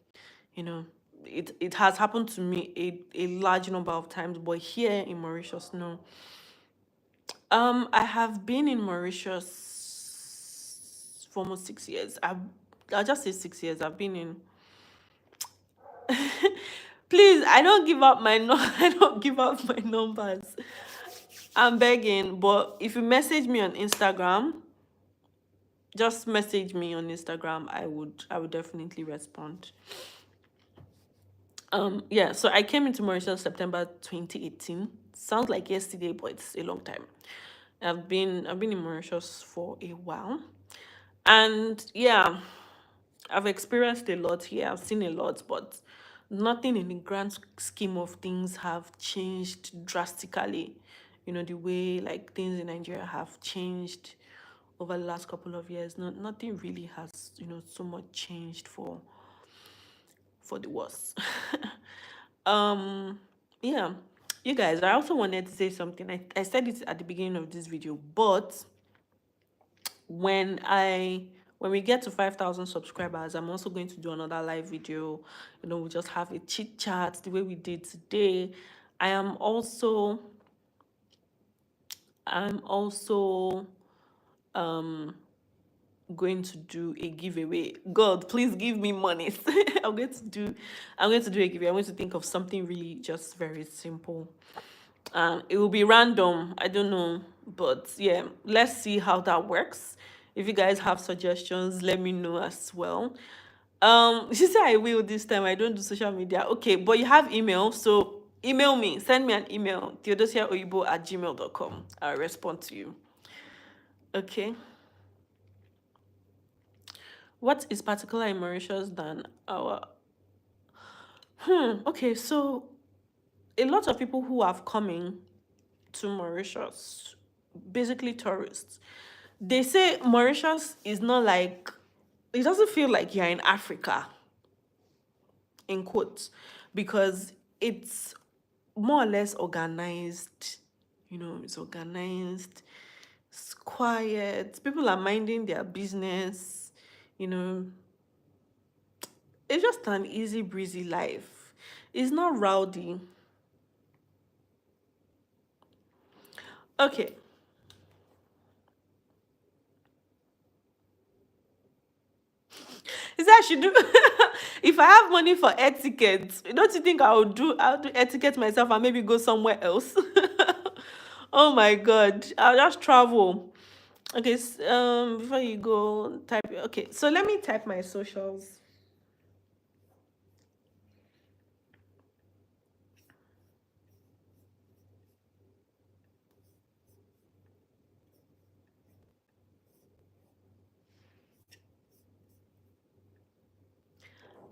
S1: you know, it has happened to me a large number of times, but here in Mauritius, no. I have been in Mauritius for almost 6 years. I'll just say 6 years. I've been in. Please, I don't give up my I don't give up my numbers. I'm begging, but if you message me on Instagram, just message me on Instagram. I would definitely respond. Yeah, so I came into Mauritius September 2018. Sounds like yesterday, but it's a long time. I've been in Mauritius for a while. And yeah, I've experienced a lot here. I've seen a lot, but nothing in the grand scheme of things have changed drastically. The way like things in Nigeria have changed over the last couple of years. Nothing really has, so much changed for the worse. um, yeah. You guys, I also wanted to say something. I said it at the beginning of this video, but when I when we get to 5,000 subscribers, I'm also going to do another live video. We'll just have a chit chat the way we did today. I am also I'm also going to do a giveaway. God, please give me money. I'm going to do a giveaway. I'm going to think of something really just very simple. It will be random. I don't know. But yeah, let's see how that works. If you guys have suggestions, let me know as well. She said I will this time. I don't do social media. Okay, but you have email, so email me. Send me an email, theodosiaoyibo@gmail.com. I'll respond to you. Okay. What is particular in Mauritius than our okay, so a lot of people who have coming to Mauritius, basically tourists, they say Mauritius is not like, it doesn't feel like you're in Africa, in quotes, because it's more or less organized. It's organized, it's quiet, people are minding their business, you know, it's just an easy breezy life. It's not rowdy. Okay. Is that I should do if I have money for etiquette, don't you think I'll do etiquette myself and maybe go somewhere else? Oh my god. I'll just travel. Okay, before you go type, okay, so let me type my socials.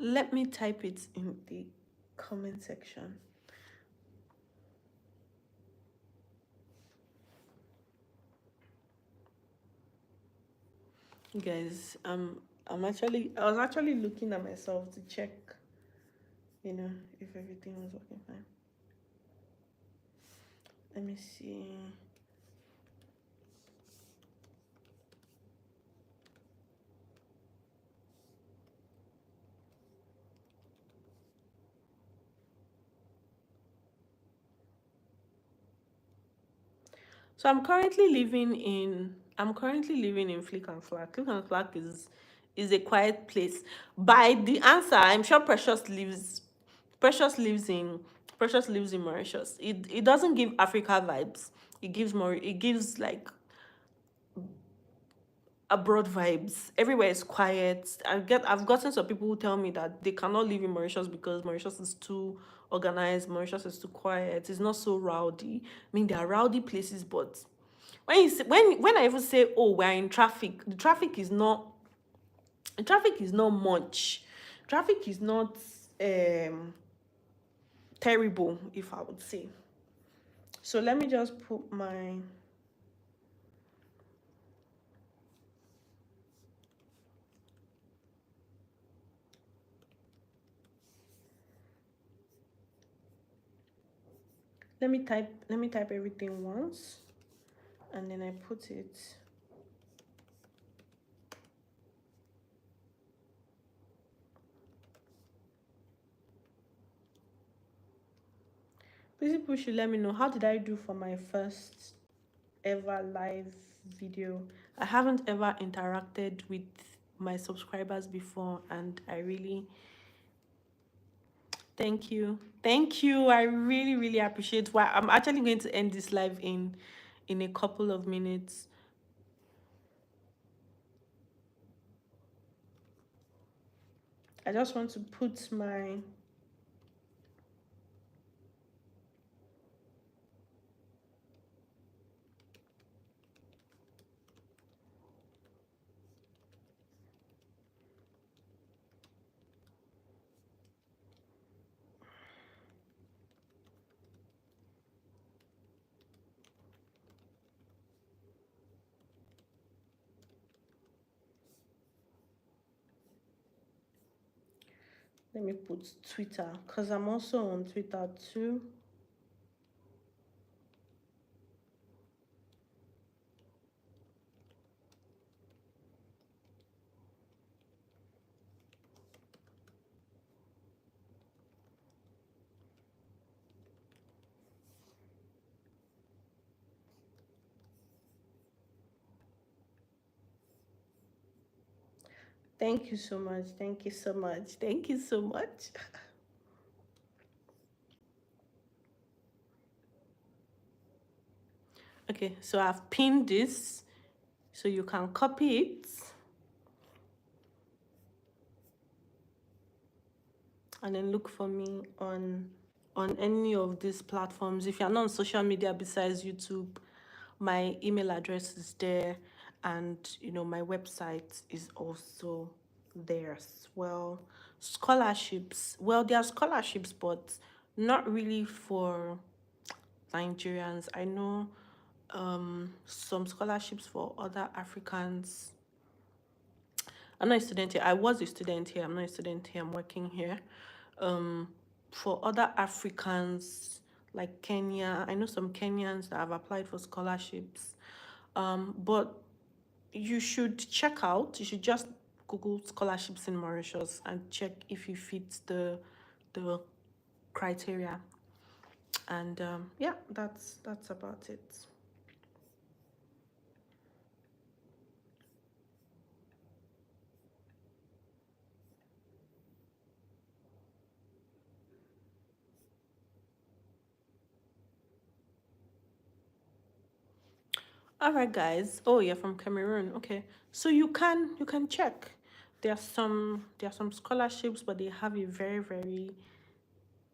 S1: Let me type it in the comment section. Guys, I was actually looking at myself to check, if everything was working fine. Let me see. So I'm currently living in Flick and Flack. Flick and Flack is a quiet place. By the answer, I'm sure Precious lives in Mauritius. It doesn't give Africa vibes. It gives like abroad vibes. Everywhere is quiet. I've gotten some people who tell me that they cannot live in Mauritius because Mauritius is too organized, Mauritius is too quiet, it's not so rowdy. I mean, there are rowdy places, but when I even say, oh, we're in traffic, the traffic is not much. Traffic is not terrible, if I would say. So let me just put my let me type everything once, and then I put it. Please, people should let me know, how did I do for my first ever live video? I haven't ever interacted with my subscribers before, and Thank you. Thank you. I really, really appreciate why I'm actually going to end this live in a couple of minutes. I just want to put my let me put Twitter because I'm also on Twitter too. Thank you so much. Thank you so much. Thank you so much. Okay, so I've pinned this so you can copy it and then look for me on any of these platforms. If you're not on social media besides YouTube, my email address is there, and my website is also there as well. Scholarships, well, there are scholarships, but not really for Nigerians. I know some scholarships for other Africans. I'm not a student here. I was a student here. I'm not a student here. I'm working here. For other Africans like Kenya, I know some Kenyans that have applied for scholarships. But you should check out. You should just Google scholarships in Mauritius and check if you fit the criteria. And yeah, that's about it. All right, guys. Oh, you're from Cameroon. Okay, so you can check. There are some scholarships, but they have a very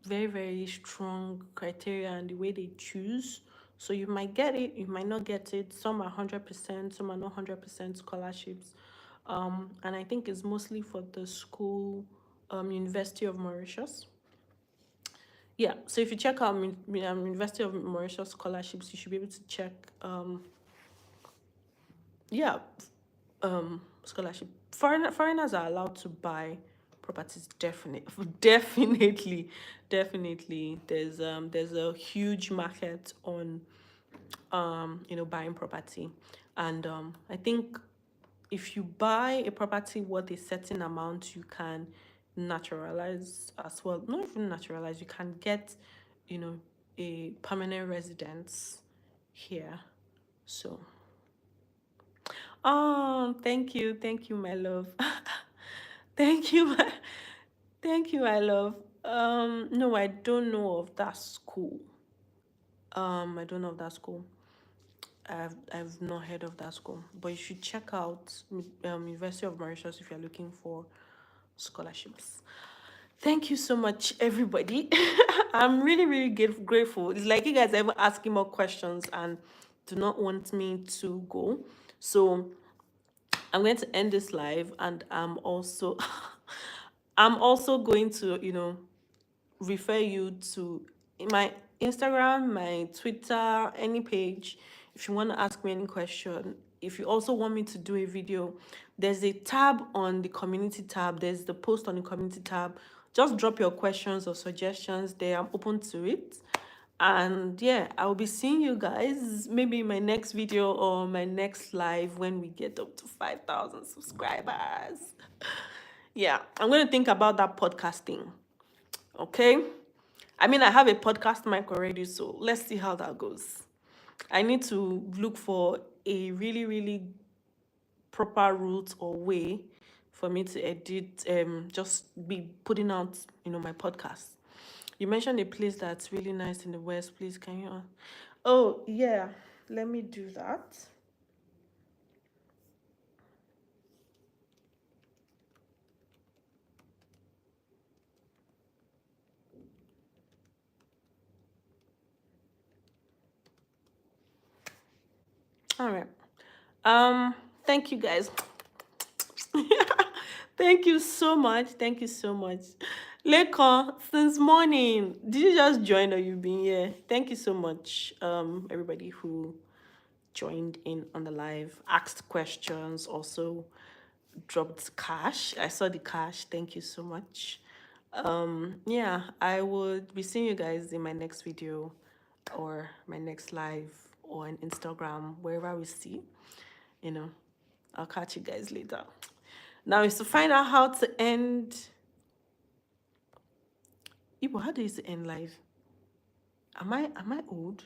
S1: very strong criteria and the way they choose. So you might get it, you might not get it. Some are 100%, some are not 100% scholarships. And I think it's mostly for the school, University of Mauritius. Yeah, so if you check out University of Mauritius scholarships, you should be able to check. Yeah, scholarship. Foreigners are allowed to buy properties. Definitely, definitely. There's a huge market on buying property, and I think if you buy a property worth a certain amount, you can naturalize as well. Not even naturalize, you can get, a permanent residence here. So, oh, thank you, my love. Thank you, thank you, my love. No, I don't know of that school. I don't know of that school. I've not heard of that school, but you should check out University of Mauritius if you're looking for scholarships. Thank you so much, everybody. I'm really, really grateful. It's like you guys are even asking more questions and do not want me to go. So I'm going to end this live, and I'm also I'm also going to, refer you to my Instagram, my Twitter, any page. If you want to ask me any question, if you also want me to do a video, there's a tab on the community tab. There's the post on the community tab. Just drop your questions or suggestions there. I'm open to it. And yeah, I'll be seeing you guys maybe in my next video or my next live when we get up to 5,000 subscribers. Yeah, I'm going to think about that podcasting. Okay. I mean, I have a podcast mic already, so let's see how that goes. I need to look for a really, really proper route or way for me to edit, just be putting out, my podcast. You mentioned a place that's really nice in the West. Please, can you? Oh, yeah. Let me do that. All right. Thank you guys. Thank you so much. Thank you so much. Lekon, since morning, did you just join or you've been here? Thank you so much. Everybody who joined in on the live, asked questions, also dropped cash. I saw the cash. Thank you so much. Yeah, I would be seeing you guys in my next video or my next live or on Instagram, wherever we see. You know, I'll catch you guys later. Now is to find out how to end. Ibo, how do you say end live? Am I old?